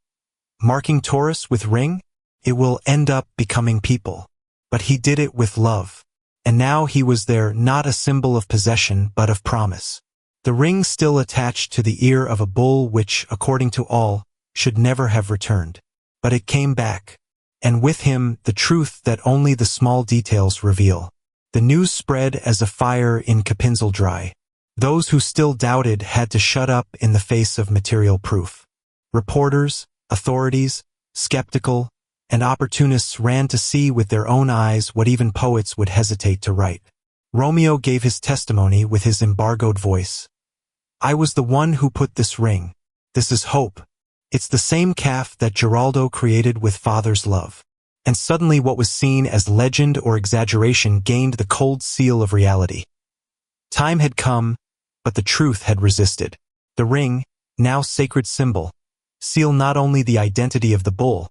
Marking Taurus with ring? It will end up becoming people. But he did it with love. And now he was there, not a symbol of possession but of promise. The ring still attached to the ear of a bull which, according to all, should never have returned. But it came back. And with him the truth that only the small details reveal. The news spread as a fire in Kapinseldry. Those who still doubted had to shut up in the face of material proof. Reporters, authorities, skeptical, and opportunists ran to see with their own eyes what even poets would hesitate to write. Romeo gave his testimony with his embargoed voice. I was the one who put this ring. This is hope. It's the same calf that Geraldo created with father's love. And suddenly what was seen as legend or exaggeration gained the cold seal of reality. Time had come, but the truth had resisted. The ring, now sacred symbol, sealed not only the identity of the bull,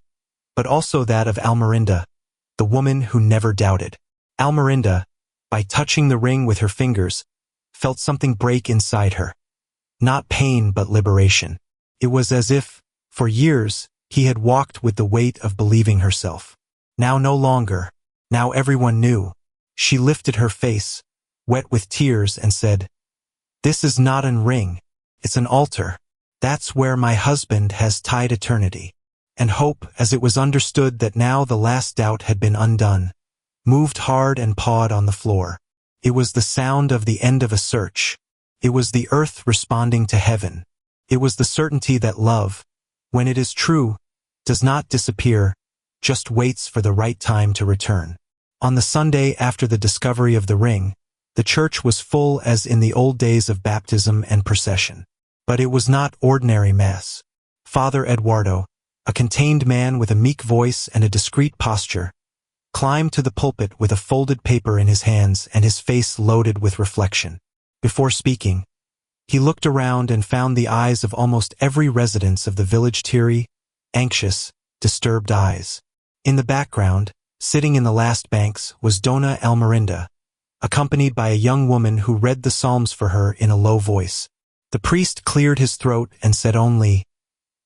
but also that of Almerinda, the woman who never doubted. Almerinda, by touching the ring with her fingers, felt something break inside her. Not pain but liberation. It was as if, for years, he had walked with the weight of believing herself. Now no longer. Now everyone knew. She lifted her face, wet with tears, and said, This is not a ring. It's an altar. That's where my husband has tied eternity. And hope, as it was understood that now the last doubt had been undone, moved hard and pawed on the floor. It was the sound of the end of a search. It was the earth responding to heaven. It was the certainty that love, when it is true, does not disappear, just waits for the right time to return. On the Sunday after the discovery of the ring, the church was full as in the old days of baptism and procession. But it was not ordinary mass. Father Eduardo, a contained man with a meek voice and a discreet posture, climbed to the pulpit with a folded paper in his hands and his face loaded with reflection. Before speaking, he looked around and found the eyes of almost every resident of the village teary, anxious, disturbed eyes. In the background, sitting in the last banks, was Dona Almerinda, accompanied by a young woman who read the psalms for her in a low voice. The priest cleared his throat and said only,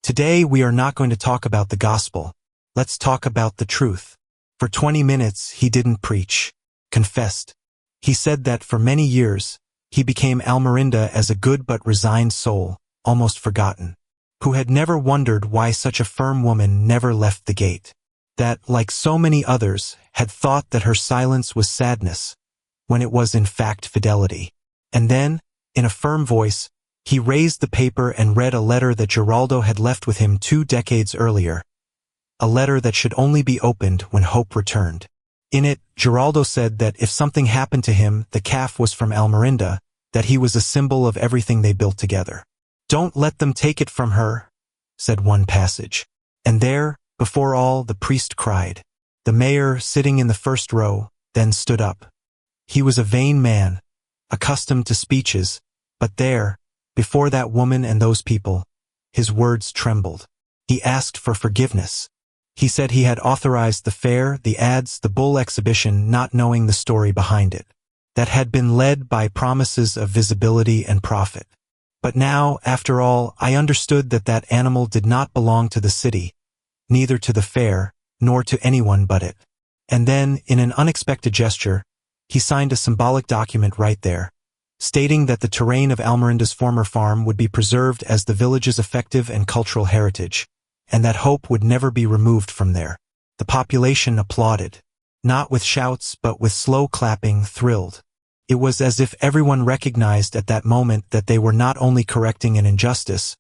Today we are not going to talk about the gospel. Let's talk about the truth. For 20 minutes he didn't preach, confessed. He said that for many years, he became Almerinda as a good but resigned soul, almost forgotten, who had never wondered why such a firm woman never left the gate. That, like so many others, had thought that her silence was sadness, when it was in fact fidelity. And then, in a firm voice, he raised the paper and read a letter that Geraldo had left with him 2 decades earlier. A letter that should only be opened when hope returned. In it, Geraldo said that if something happened to him, the calf was from Almerinda, that he was a symbol of everything they built together. Don't let them take it from her, said one passage. And there, before all, the priest cried. The mayor, sitting in the first row, then stood up. He was a vain man, accustomed to speeches, but there, before that woman and those people, his words trembled. He asked for forgiveness. He said he had authorized the fair, the ads, the bull exhibition, not knowing the story behind it. That had been led by promises of visibility and profit. But now, after all, I understood that that animal did not belong to the city, neither to the fair, nor to anyone but it. And then, in an unexpected gesture, he signed a symbolic document right there, stating that the terrain of Almerinda's former farm would be preserved as the village's effective and cultural heritage, and that hope would never be removed from there. The population applauded, not with shouts but with slow clapping, thrilled. It was as if everyone recognized at that moment that they were not only correcting an injustice,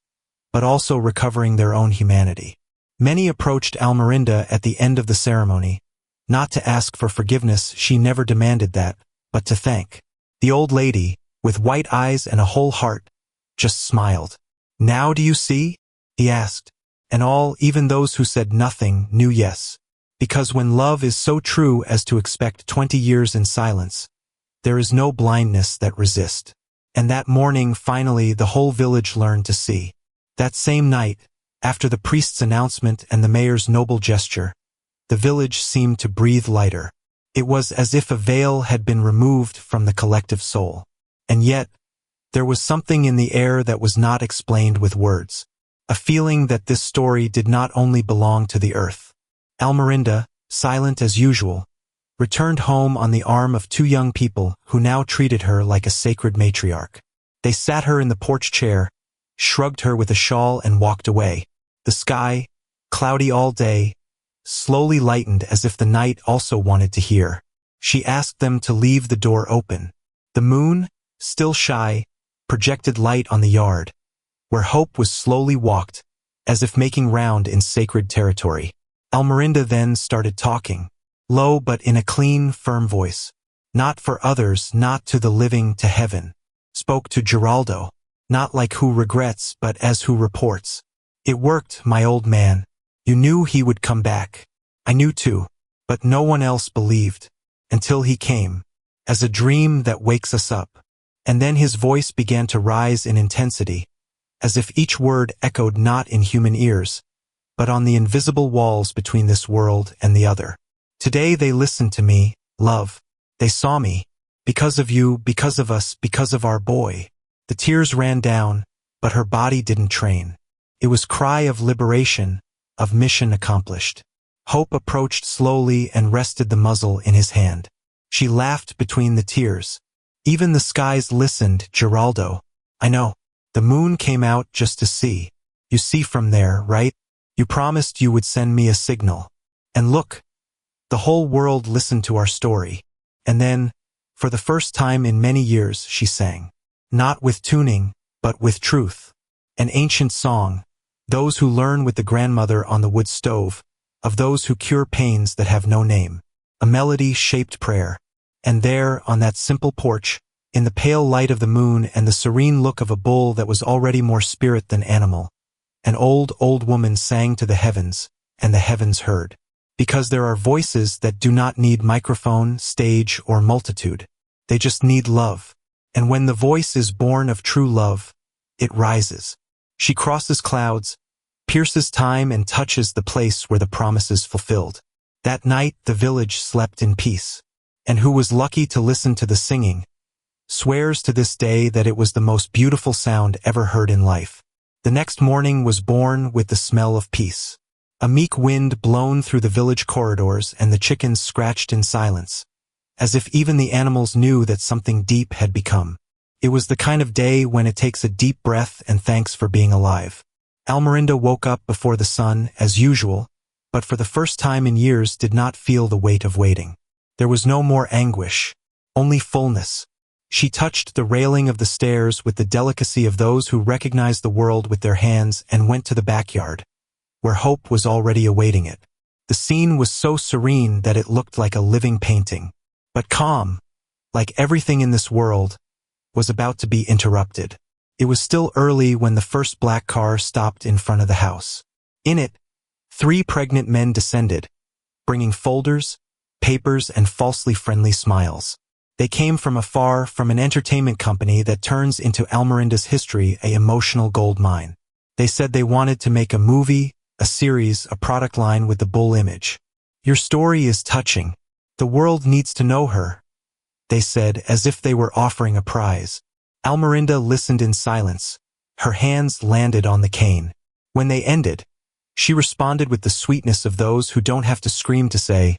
but also recovering their own humanity. Many approached Almerinda at the end of the ceremony, not to ask for forgiveness, she never demanded that, but to thank. The old lady, with white eyes and a whole heart, just smiled. Now do you see? He asked. And all, even those who said nothing, knew yes. Because when love is so true as to expect 20 years in silence, there is no blindness that resist. And that morning, finally, the whole village learned to see. That same night, after the priest's announcement and the mayor's noble gesture, the village seemed to breathe lighter. It was as if a veil had been removed from the collective soul. And yet, there was something in the air that was not explained with words. A feeling that this story did not only belong to the earth. Almerinda, silent as usual, returned home on the arm of two young people who now treated her like a sacred matriarch. They sat her in the porch chair, shrugged her with a shawl and walked away. The sky, cloudy all day, slowly lightened as if the night also wanted to hear. She asked them to leave the door open. The moon, still shy, projected light on the yard, where hope was slowly walked, as if making round in sacred territory. Almerinda then started talking, low but in a clean, firm voice. Not for others, not to the living, to heaven. Spoke to Geraldo, not like who regrets but as who reports. It worked, my old man. You knew he would come back. I knew too, but no one else believed. Until he came, as a dream that wakes us up. And then his voice began to rise in intensity, as if each word echoed not in human ears, but on the invisible walls between this world and the other. Today they listened to me, love. They saw me. Because of you, because of us, because of our boy. The tears ran down, but her body didn't train. It was cry of liberation, of mission accomplished. Hope approached slowly and rested the muzzle in his hand. She laughed between the tears. Even the skies listened, Geraldo. I know. The moon came out just to see. You see from there, right? You promised you would send me a signal. And look, the whole world listened to our story. And then, for the first time in many years, she sang. Not with tuning, but with truth. An ancient song, those who learn with the grandmother on the wood stove, of those who cure pains that have no name. A melody-shaped prayer. And there, on that simple porch, in the pale light of the moon and the serene look of a bull that was already more spirit than animal, an old woman sang to the heavens, and the heavens heard. Because there are voices that do not need microphone, stage, or multitude. They just need love. And when the voice is born of true love, it rises. She crosses clouds, pierces time and touches the place where the promise is fulfilled. That night the village slept in peace. And who was lucky to listen to the singing, swears to this day that it was the most beautiful sound ever heard in life. The next morning was born with the smell of peace. A meek wind blown through the village corridors and the chickens scratched in silence, as if even the animals knew that something deep had become. It was the kind of day when it takes a deep breath and thanks for being alive. Almerinda woke up before the sun, as usual, but for the first time in years did not feel the weight of waiting. There was no more anguish, only fullness. She touched the railing of the stairs with the delicacy of those who recognize the world with their hands and went to the backyard, where hope was already awaiting it. The scene was so serene that it looked like a living painting, but calm, like everything in this world, was about to be interrupted. It was still early when the first black car stopped in front of the house. In it, 3 pregnant men descended, bringing folders, papers, and falsely friendly smiles. They came from afar, from an entertainment company that turns into Almerinda's history an emotional gold mine. They said they wanted to make a movie, a series, a product line with the bull image. Your story is touching. The world needs to know her, they said, as if they were offering a prize. Almerinda listened in silence. Her hands landed on the cane. When they ended, she responded with the sweetness of those who don't have to scream to say,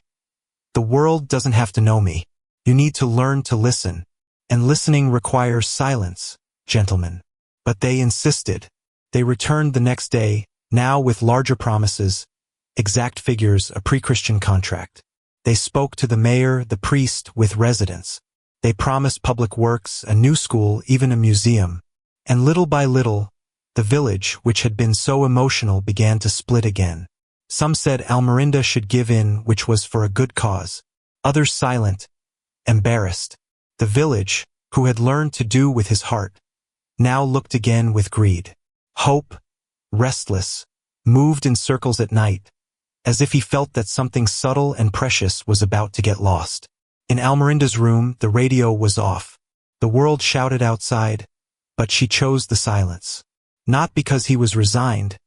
"The world doesn't have to know me. You need to learn to listen. And listening requires silence, gentlemen." But they insisted. They returned the next day, now with larger promises, exact figures, a pre-Christian contract. They spoke to the mayor, the priest, with residence. They promised public works, a new school, even a museum. And little by little, the village, which had been so emotional, began to split again. Some said Almerinda should give in, which was for a good cause. Others silent, embarrassed. The village, who had learned to do with his heart, now looked again with greed. Hope, restless, moved in circles at night, as if he felt that something subtle and precious was about to get lost. In Almerinda's room, the radio was off. The world shouted outside, but she chose the silence. Not because he was resigned,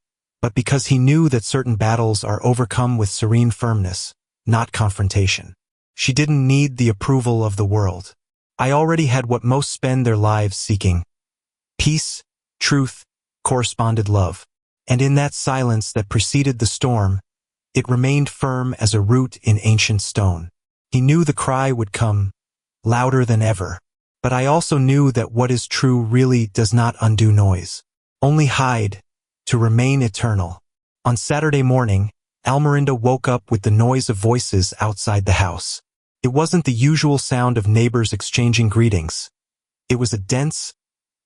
but because he knew that certain battles are overcome with serene firmness, not confrontation. She didn't need the approval of the world. I already had what most spend their lives seeking: peace, truth, corresponded love. And in that silence that preceded the storm, it remained firm as a root in ancient stone. He knew the cry would come, louder than ever. But I also knew that what is true really does not undo noise, only hide, to remain eternal. On Saturday morning, Almerinda woke up with the noise of voices outside the house. It wasn't the usual sound of neighbors exchanging greetings. It was a dense,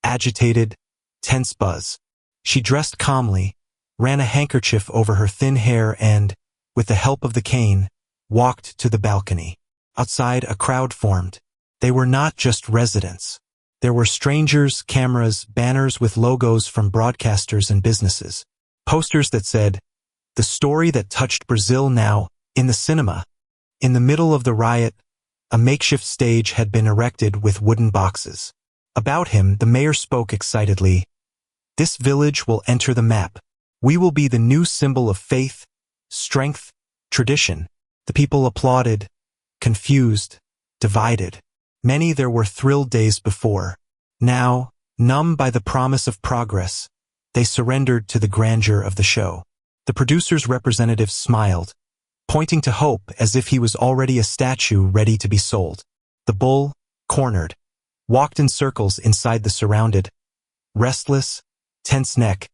agitated, tense buzz. She dressed calmly, ran a handkerchief over her thin hair and, with the help of the cane, walked to the balcony. Outside, a crowd formed. They were not just residents. There were strangers, cameras, banners with logos from broadcasters and businesses. Posters that said, "The story that touched Brazil now, in the cinema." In the middle of the riot, a makeshift stage had been erected with wooden boxes. About him, the mayor spoke excitedly. "This village will enter the map. We will be the new symbol of faith, strength, tradition." The people applauded, confused, divided. Many there were thrilled days before. Now, numb by the promise of progress, they surrendered to the grandeur of the show. The producer's representative smiled, pointing to Hope as if he was already a statue ready to be sold. The bull, cornered, walked in circles inside the surrounded, restless, tense neck,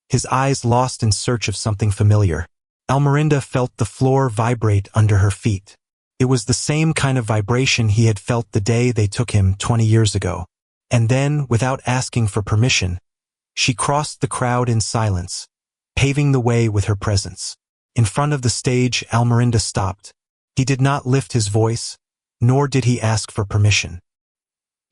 his eyes lost in search of something familiar. Almerinda felt the floor vibrate under her feet. It was the same kind of vibration he had felt the day they took him 20 years ago. And then, without asking for permission, she crossed the crowd in silence, paving the way with her presence. In front of the stage, Almerinda stopped. He did not lift his voice, nor did he ask for permission.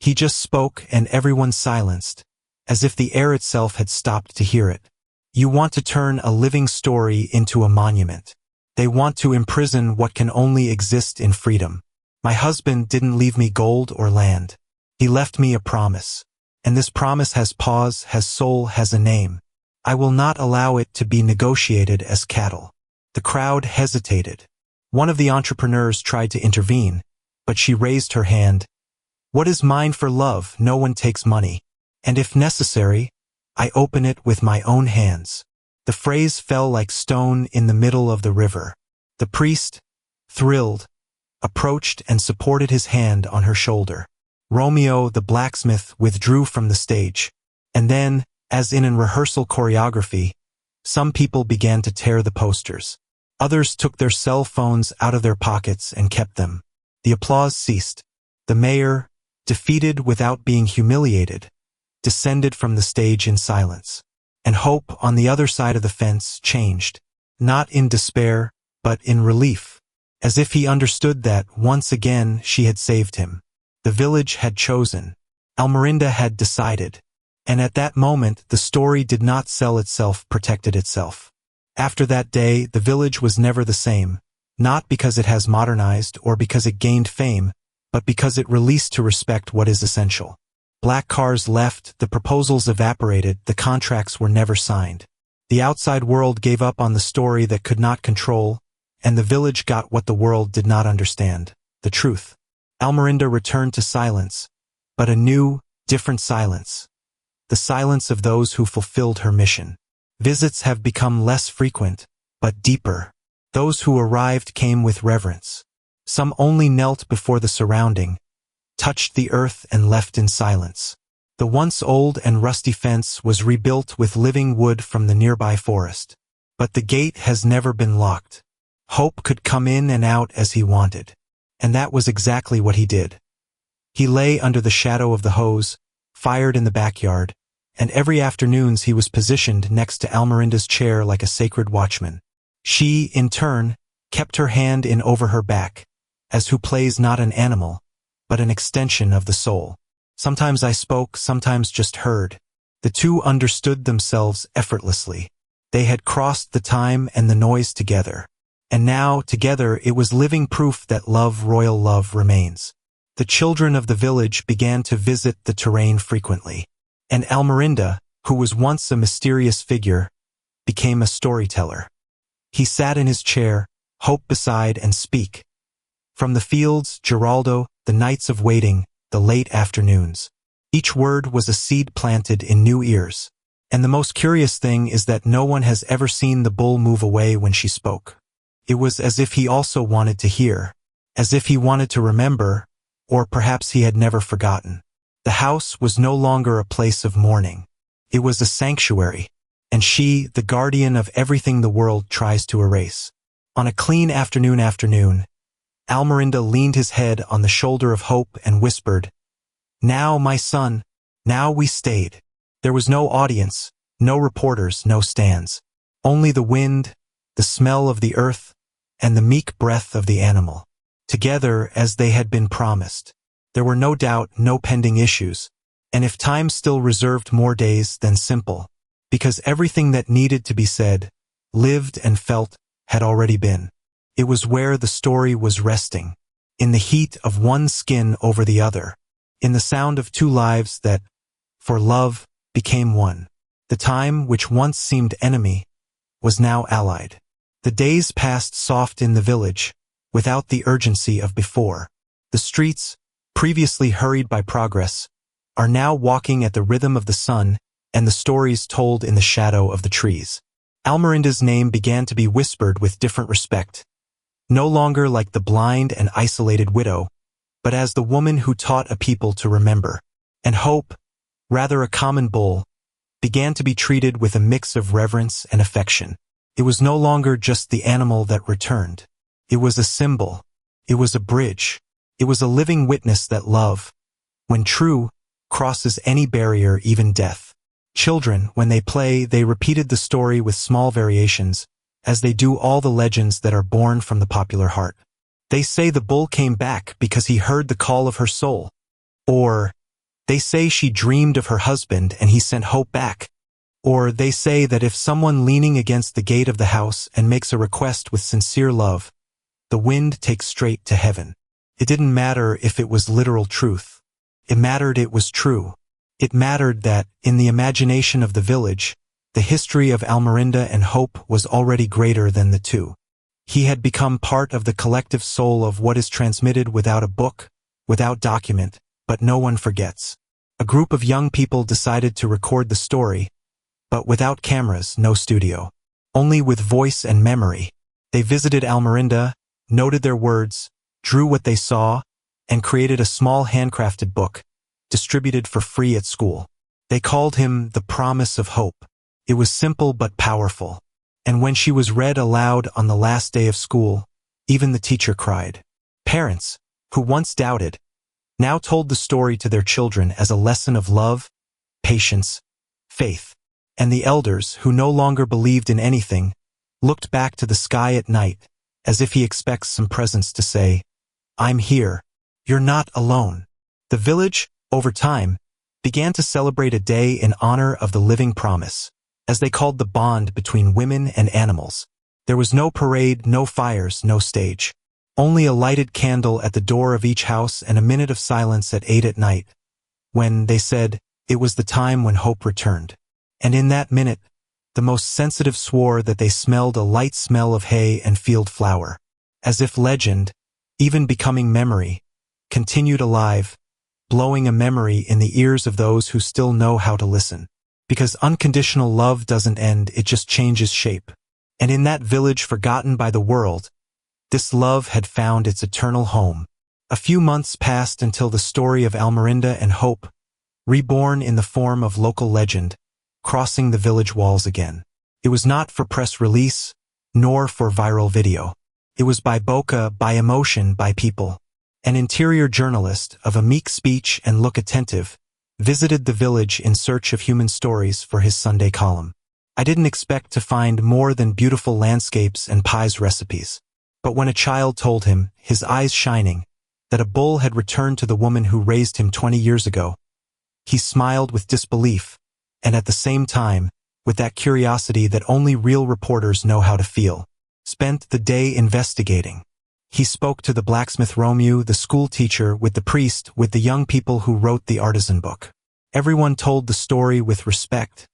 He just spoke, and everyone silenced, as if the air itself had stopped to hear it. "You want to turn a living story into a monument. They want to imprison what can only exist in freedom. My husband didn't leave me gold or land. He left me a promise. And this promise has pause, has soul, has a name. I will not allow it to be negotiated as cattle." The crowd hesitated. One of the entrepreneurs tried to intervene, but she raised her hand. "What is mine for love? No one takes money. And if necessary, I open it with my own hands." The phrase fell like stone in the middle of the river. The priest, thrilled, approached and supported his hand on her shoulder. Romeo, the blacksmith, withdrew from the stage. And then, as in rehearsal choreography, some people began to tear the posters. Others took their cell phones out of their pockets and kept them. The applause ceased. The mayor, defeated without being humiliated, descended from the stage in silence. And Hope, on the other side of the fence, changed, not in despair, but in relief, as if he understood that, once again, she had saved him. The village had chosen. Almerinda had decided. And at that moment, the story did not sell itself, protected itself. After that day, the village was never the same, not because it has modernized or because it gained fame, but because it released to respect what is essential. Black cars left, the proposals evaporated, the contracts were never signed. The outside world gave up on the story that could not control, and the village got what the world did not understand, the truth. Almerinda returned to silence, but a new, different silence. The silence of those who fulfilled her mission. Visits have become less frequent, but deeper. Those who arrived came with reverence. Some only knelt before the surrounding, touched the earth and left in silence. The once old and rusty fence was rebuilt with living wood from the nearby forest. But the gate has never been locked. Hope could come in and out as he wanted. And that was exactly what he did. He lay under the shadow of the hose, fired in the backyard, and every afternoons he was positioned next to Almerinda's chair like a sacred watchman. She, in turn, kept her hand in over her back, as who plays not an animal, but an extension of the soul. Sometimes I spoke, sometimes just heard. The two understood themselves effortlessly. They had crossed the time and the noise together. And now, together, it was living proof that love, royal love, remains. The children of the village began to visit the terrain frequently. And Almerinda, who was once a mysterious figure, became a storyteller. He sat in his chair, hope beside and speak. From the fields, Geraldo, the nights of waiting, the late afternoons. Each word was a seed planted in new ears. And the most curious thing is that no one has ever seen the bull move away when she spoke. It was as if he also wanted to hear, as if he wanted to remember, or perhaps he had never forgotten. The house was no longer a place of mourning. It was a sanctuary, and she, the guardian of everything the world tries to erase. On a clean afternoon, Almerinda leaned his head on the shoulder of Hope and whispered, "Now, my son, now we stayed." There was no audience, no reporters, no stands. Only the wind, the smell of the earth, and the meek breath of the animal. Together as they had been promised. There were no doubt, no pending issues. And if time still reserved more days than simple. Because everything that needed to be said, lived and felt, had already been. It was where the story was resting. In the heat of one skin over the other. In the sound of two lives that, for love, became one. The time which once seemed enemy, was now allied. The days passed soft in the village, without the urgency of before. The streets, previously hurried by progress, are now walking at the rhythm of the sun and the stories told in the shadow of the trees. Almerinda's name began to be whispered with different respect, no longer like the blind and isolated widow, but as the woman who taught a people to remember. And Hope, rather a common bull, began to be treated with a mix of reverence and affection. It was no longer just the animal that returned. It was a symbol. It was a bridge. It was a living witness that love, when true, crosses any barrier, even death. Children, when they play, they repeated the story with small variations, as they do all the legends that are born from the popular heart. They say the bull came back because he heard the call of her soul. Or, they say she dreamed of her husband and he sent Hope back. Or they say that if someone leaning against the gate of the house and makes a request with sincere love, the wind takes straight to heaven. It didn't matter if it was literal truth. It mattered it was true. It mattered that, in the imagination of the village, the history of Almerinda and Hope was already greater than the two. He had become part of the collective soul of what is transmitted without a book, without document, but no one forgets. A group of young people decided to record the story, but without cameras, no studio. Only with voice and memory. They visited Almerinda, noted their words, drew what they saw, and created a small handcrafted book, distributed for free at school. They called him The Promise of Hope. It was simple but powerful. And when she was read aloud on the last day of school, even the teacher cried. Parents, who once doubted, now told the story to their children as a lesson of love, patience, faith. And the elders, who no longer believed in anything, looked back to the sky at night, as if he expects some presence to say, I'm here. You're not alone. The village, over time, began to celebrate a day in honor of the living promise, as they called the bond between women and animals. There was no parade, no fires, no stage. Only a lighted candle at the door of each house and a minute of silence at 8 at night, when, they said, it was the time when Hope returned. And in that minute, the most sensitive swore that they smelled a light smell of hay and field flower, as if legend, even becoming memory, continued alive, blowing a memory in the ears of those who still know how to listen. Because unconditional love doesn't end, it just changes shape. And in that village forgotten by the world, this love had found its eternal home. A few months passed until the story of Almerinda and Hope, reborn in the form of local legend, crossing the village walls again. It was not for press release, nor for viral video. It was by boca, by emotion, by people. An interior journalist, of a meek speech and look attentive, visited the village in search of human stories for his Sunday column. I didn't expect to find more than beautiful landscapes and pies recipes. But when a child told him, his eyes shining, that a bull had returned to the woman who raised him 20 years ago, he smiled with disbelief, and at the same time, with that curiosity that only real reporters know how to feel. spent the day investigating. He spoke to the blacksmith Romeo, the school teacher, with the priest, with the young people who wrote the artisan book. Everyone told the story with respect,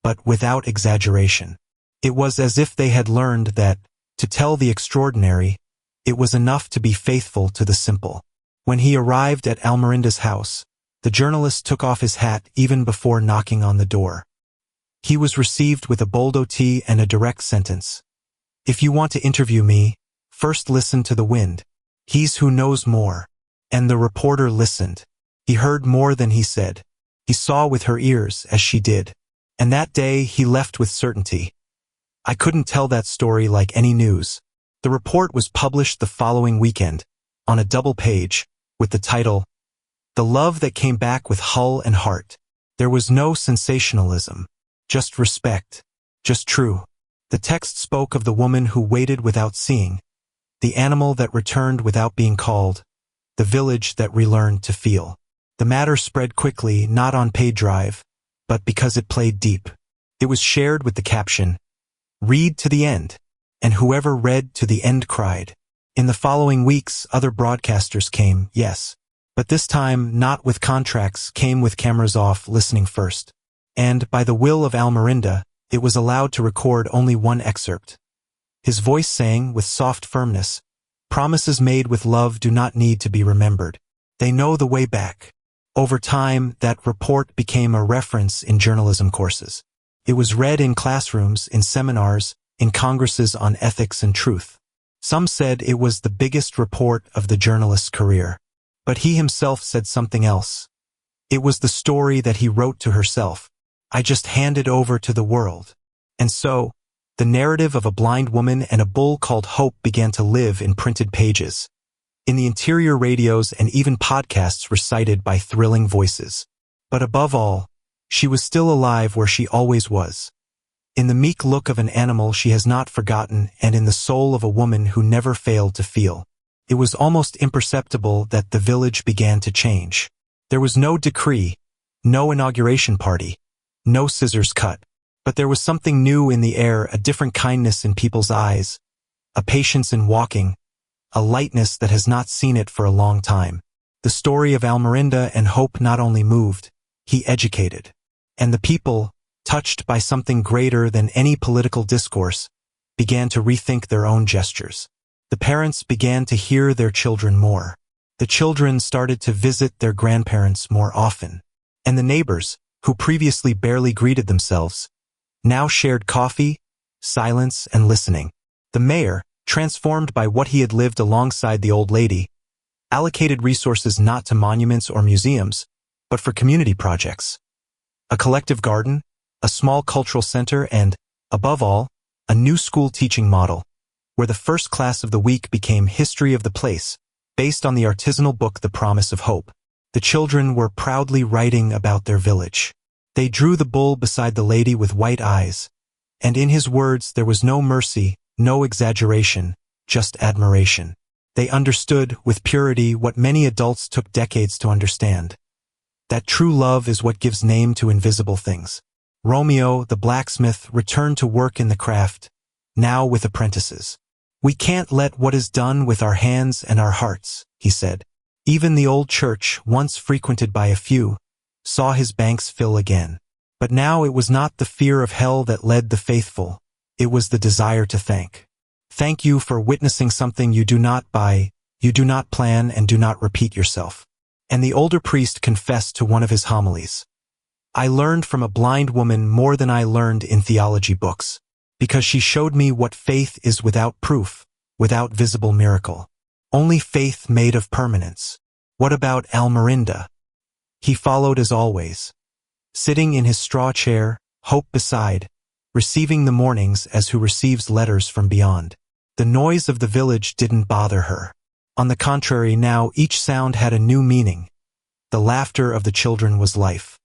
but without exaggeration. It was as if they had learned that, to tell the extraordinary, it was enough to be faithful to the simple. When he arrived at Almerinda's house, the journalist took off his hat even before knocking on the door. He was received with a bold tea and a direct sentence. "If you want to interview me, first listen to the wind. He's who knows more." And the reporter listened. He heard more than he said. He saw with her ears as she did. And that day he left with certainty. "I couldn't tell that story like any news." The report was published the following weekend, on a double page, with the title, "The Love That Came Back with Hull and Heart." There was no sensationalism, just respect, just true. The text spoke of the woman who waited without seeing, the animal that returned without being called, the village that relearned to feel. The matter spread quickly, not on paid drive, but because it played deep. It was shared with the caption, "Read to the end," and whoever read to the end cried. In the following weeks, other broadcasters came, yes, but this time not with contracts, came with cameras off, listening first. And, by the will of Almerinda, it was allowed to record only one excerpt. His voice sang, with soft firmness, "Promises made with love do not need to be remembered. They know the way back." Over time, that report became a reference in journalism courses. It was read in classrooms, in seminars, in congresses on ethics and truth. Some said it was the biggest report of the journalist's career. But he himself said something else. It was the story that he wrote to herself. "I just handed over to the world." And so, the narrative of a blind woman and a bull called Hope began to live in printed pages, in the interior radios and even podcasts recited by thrilling voices. But above all, she was still alive where she always was. In the meek look of an animal she has not forgotten, and in the soul of a woman who never failed to feel. It was almost imperceptible that the village began to change. There was no decree, no inauguration party, no scissors cut. But there was something new in the air, a different kindness in people's eyes, a patience in walking, a lightness that has not seen it for a long time. The story of Almerinda and Hope not only moved, he educated. And the people, touched by something greater than any political discourse, began to rethink their own gestures. The parents began to hear their children more. The children started to visit their grandparents more often. And the neighbors, who previously barely greeted themselves, now shared coffee, silence, and listening. The mayor, transformed by what he had lived alongside the old lady, allocated resources not to monuments or museums, but for community projects. A collective garden, a small cultural center, and, above all, a new school teaching model, where the first class of the week became History of the Place, based on the artisanal book The Promise of Hope. The children were proudly writing about their village. They drew the bull beside the lady with white eyes, and in his words there was no mercy, no exaggeration, just admiration. They understood, with purity, what many adults took decades to understand. That true love is what gives name to invisible things. Romeo, the blacksmith, returned to work in the craft, now with apprentices. "We can't let what is done with our hands and our hearts," he said. Even the old church, once frequented by a few, saw his banks fill again. But now it was not the fear of hell that led the faithful, it was the desire to thank. Thank you for witnessing something you do not buy, you do not plan, and do not repeat yourself. And the older priest confessed to one of his homilies. "I learned from a blind woman more than I learned in theology books, because she showed me what faith is without proof, without visible miracle. Only faith made of permanence." What about Almerinda? He followed as always, sitting in his straw chair, Hope beside, receiving the mornings as who receives letters from beyond. The noise of the village didn't bother her. On the contrary, now each sound had a new meaning. The laughter of the children was life.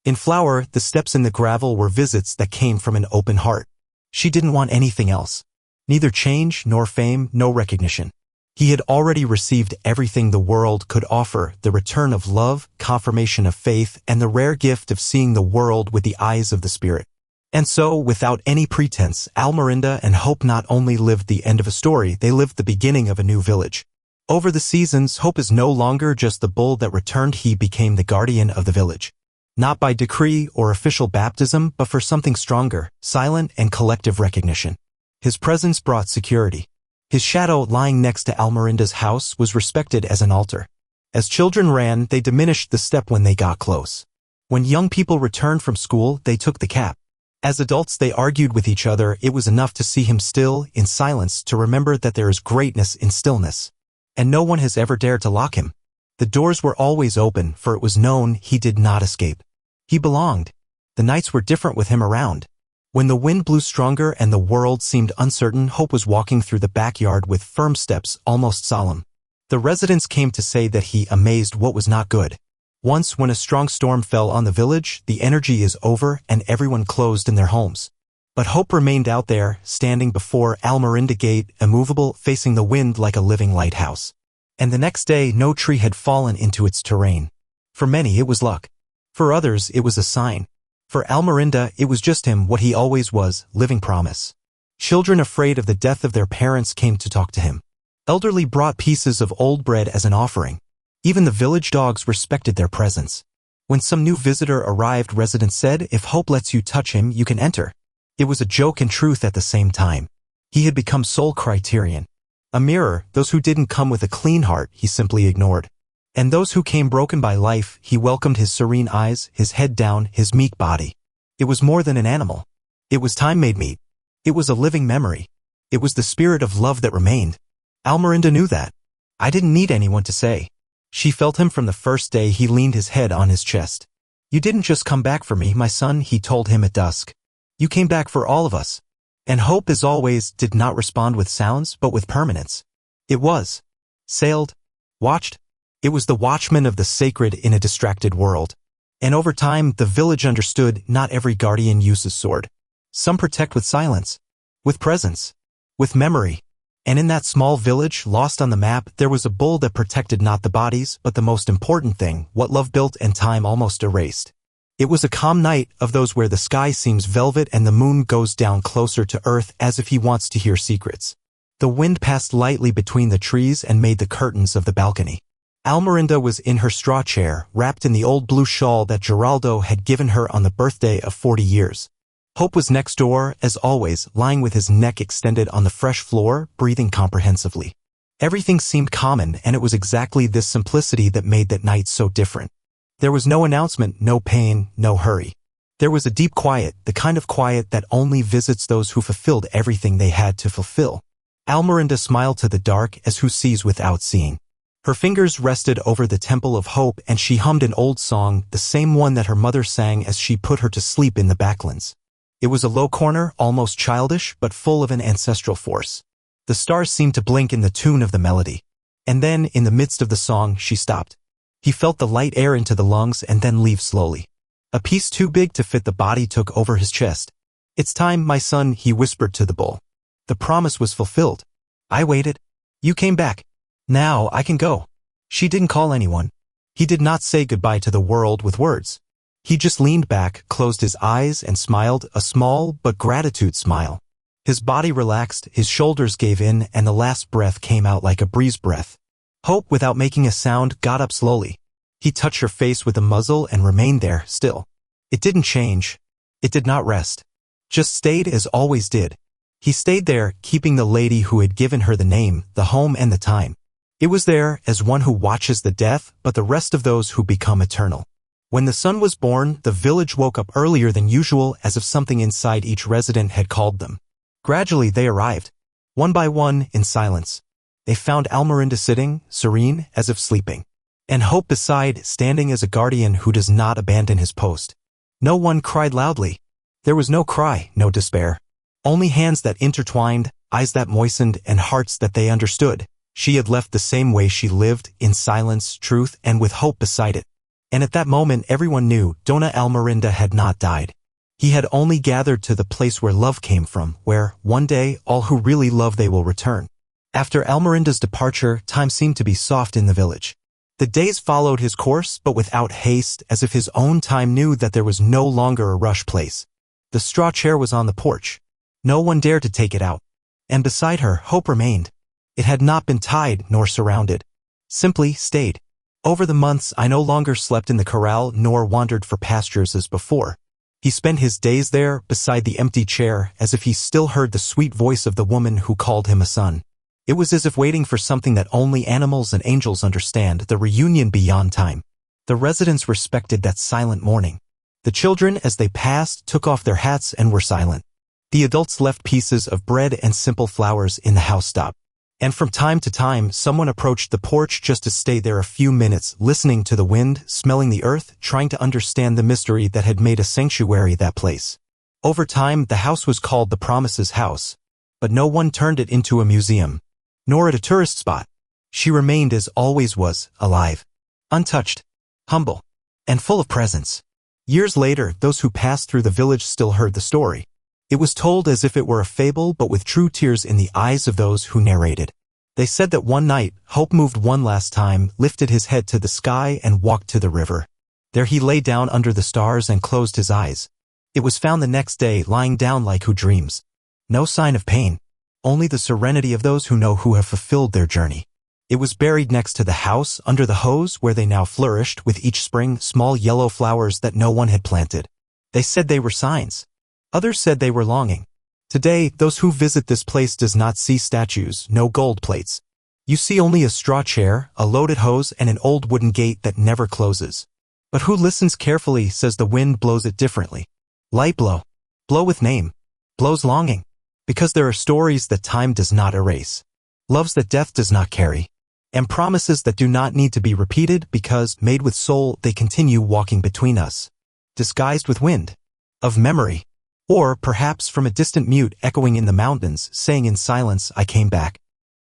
In flower, the steps in the gravel were visits that came from an open heart. She didn't want anything else. Neither change, nor fame, no recognition. He had already received everything the world could offer, the return of love, confirmation of faith, and the rare gift of seeing the world with the eyes of the Spirit. And so, without any pretense, Almerinda and Hope not only lived the end of a story, they lived the beginning of a new village. Over the seasons, Hope is no longer just the bull that returned, he became the guardian of the village. Not by decree or official baptism, but for something stronger, silent and collective recognition. His presence brought security. His shadow lying next to Almerinda's house was respected as an altar. As children ran, they diminished the step when they got close. When young people returned from school, they took the cap. As adults, they argued with each other. It was enough to see him still, in silence, to remember that there is greatness in stillness. And no one has ever dared to lock him. The doors were always open, for it was known he did not escape. He belonged. The nights were different with him around. When the wind blew stronger and the world seemed uncertain, Hope was walking through the backyard with firm steps, almost solemn. The residents came to say that he amazed what was not good. Once, when a strong storm fell on the village, the energy is over and everyone closed in their homes. But Hope remained out there, standing before Almerinda Gate, immovable, facing the wind like a living lighthouse. And the next day, no tree had fallen into its terrain. For many, it was luck. For others, it was a sign. For Almerinda, it was just him, what he always was, living promise. Children afraid of the death of their parents came to talk to him. Elderly brought pieces of old bread as an offering. Even the village dogs respected their presence. When some new visitor arrived, residents said, "If Hope lets you touch him, you can enter." It was a joke and truth at the same time. He had become sole criterion. A mirror, those who didn't come with a clean heart, he simply ignored. And those who came broken by life, he welcomed his serene eyes, his head down, his meek body. It was more than an animal. It was time-made meat. It was a living memory. It was the spirit of love that remained. Almerinda knew that. I didn't need anyone to say. She felt him from the first day he leaned his head on his chest. "You didn't just come back for me, my son," he told him at dusk. "You came back for all of us." And Hope, as always, did not respond with sounds, but with permanence. It was. Sailed. Watched. It was the watchman of the sacred in a distracted world. And over time, the village understood not every guardian uses sword. Some protect with silence. With presence. With memory. And in that small village, lost on the map, there was a bull that protected not the bodies, but the most important thing, what love built and time almost erased. It was a calm night, of those where the sky seems velvet and the moon goes down closer to earth as if he wants to hear secrets. The wind passed lightly between the trees and made the curtains of the balcony. Almerinda was in her straw chair, wrapped in the old blue shawl that Geraldo had given her on the birthday of 40 years. Hope was next door, as always, lying with his neck extended on the fresh floor, breathing comprehensively. Everything seemed common, and it was exactly this simplicity that made that night so different. There was no announcement, no pain, no hurry. There was a deep quiet, the kind of quiet that only visits those who fulfilled everything they had to fulfill. Almerinda smiled to the dark as who sees without seeing. Her fingers rested over the temple of hope and she hummed an old song, the same one that her mother sang as she put her to sleep in the backlands. It was a low corner, almost childish, but full of an ancestral force. The stars seemed to blink in the tune of the melody. And then, in the midst of the song, she stopped. He felt the light air into the lungs and then leave slowly. A piece too big to fit the body took over his chest. "It's time, my son," he whispered to the bull. The promise was fulfilled. "I waited. You came back. Now I can go." She didn't call anyone. He did not say goodbye to the world with words. He just leaned back, closed his eyes and smiled, a small but gratitude smile. His body relaxed, his shoulders gave in, and the last breath came out like a breeze breath. Hope, without making a sound, got up slowly. He touched her face with a muzzle and remained there, still. It didn't change. It did not rest. Just stayed as always did. He stayed there, keeping the lady who had given her the name, the home and the time. It was there, as one who watches the death, but the rest of those who become eternal. When the sun was born, the village woke up earlier than usual, as if something inside each resident had called them. Gradually they arrived. One by one, in silence. They found Almerinda sitting, serene, as if sleeping. And Hope beside, standing as a guardian who does not abandon his post. No one cried loudly. There was no cry, no despair. Only hands that intertwined, eyes that moistened, and hearts that they understood. She had left the same way she lived, in silence, truth, and with hope beside it. And at that moment everyone knew Dona Almerinda had not died. He had only gathered to the place where love came from, where, one day, all who really love they will return. After Almerinda's departure, time seemed to be soft in the village. The days followed his course, but without haste, as if his own time knew that there was no longer a rush place. The straw chair was on the porch. No one dared to take it out. And beside her, hope remained. It had not been tied nor surrounded. Simply stayed. Over the months, I no longer slept in the corral nor wandered for pastures as before. He spent his days there, beside the empty chair, as if he still heard the sweet voice of the woman who called him a son. It was as if waiting for something that only animals and angels understand, the reunion beyond time. The residents respected that silent mourning. The children, as they passed, took off their hats and were silent. The adults left pieces of bread and simple flowers in the housetop. And from time to time, someone approached the porch just to stay there a few minutes, listening to the wind, smelling the earth, trying to understand the mystery that had made a sanctuary that place. Over time, the house was called the Promises House. But no one turned it into a museum, nor at a tourist spot. She remained as always was, alive, untouched, humble, and full of presence. Years later, those who passed through the village still heard the story. It was told as if it were a fable, but with true tears in the eyes of those who narrated. They said that one night, Hope moved one last time, lifted his head to the sky and walked to the river. There he lay down under the stars and closed his eyes. It was found the next day, lying down like who dreams. No sign of pain. Only the serenity of those who know who have fulfilled their journey. It was buried next to the house, under the hose where they now flourished, with each spring small yellow flowers that no one had planted. They said they were signs. Others said they were longing. Today, those who visit this place does not see statues, no gold plates. You see only a straw chair, a loaded hose, and an old wooden gate that never closes. But who listens carefully says the wind blows it differently. Light blow. Blow with name. Blows longing. Because there are stories that time does not erase. Loves that death does not carry. And promises that do not need to be repeated because, made with soul, they continue walking between us. Disguised with wind. Of memory. Or, perhaps from a distant mute echoing in the mountains, saying in silence, I came back.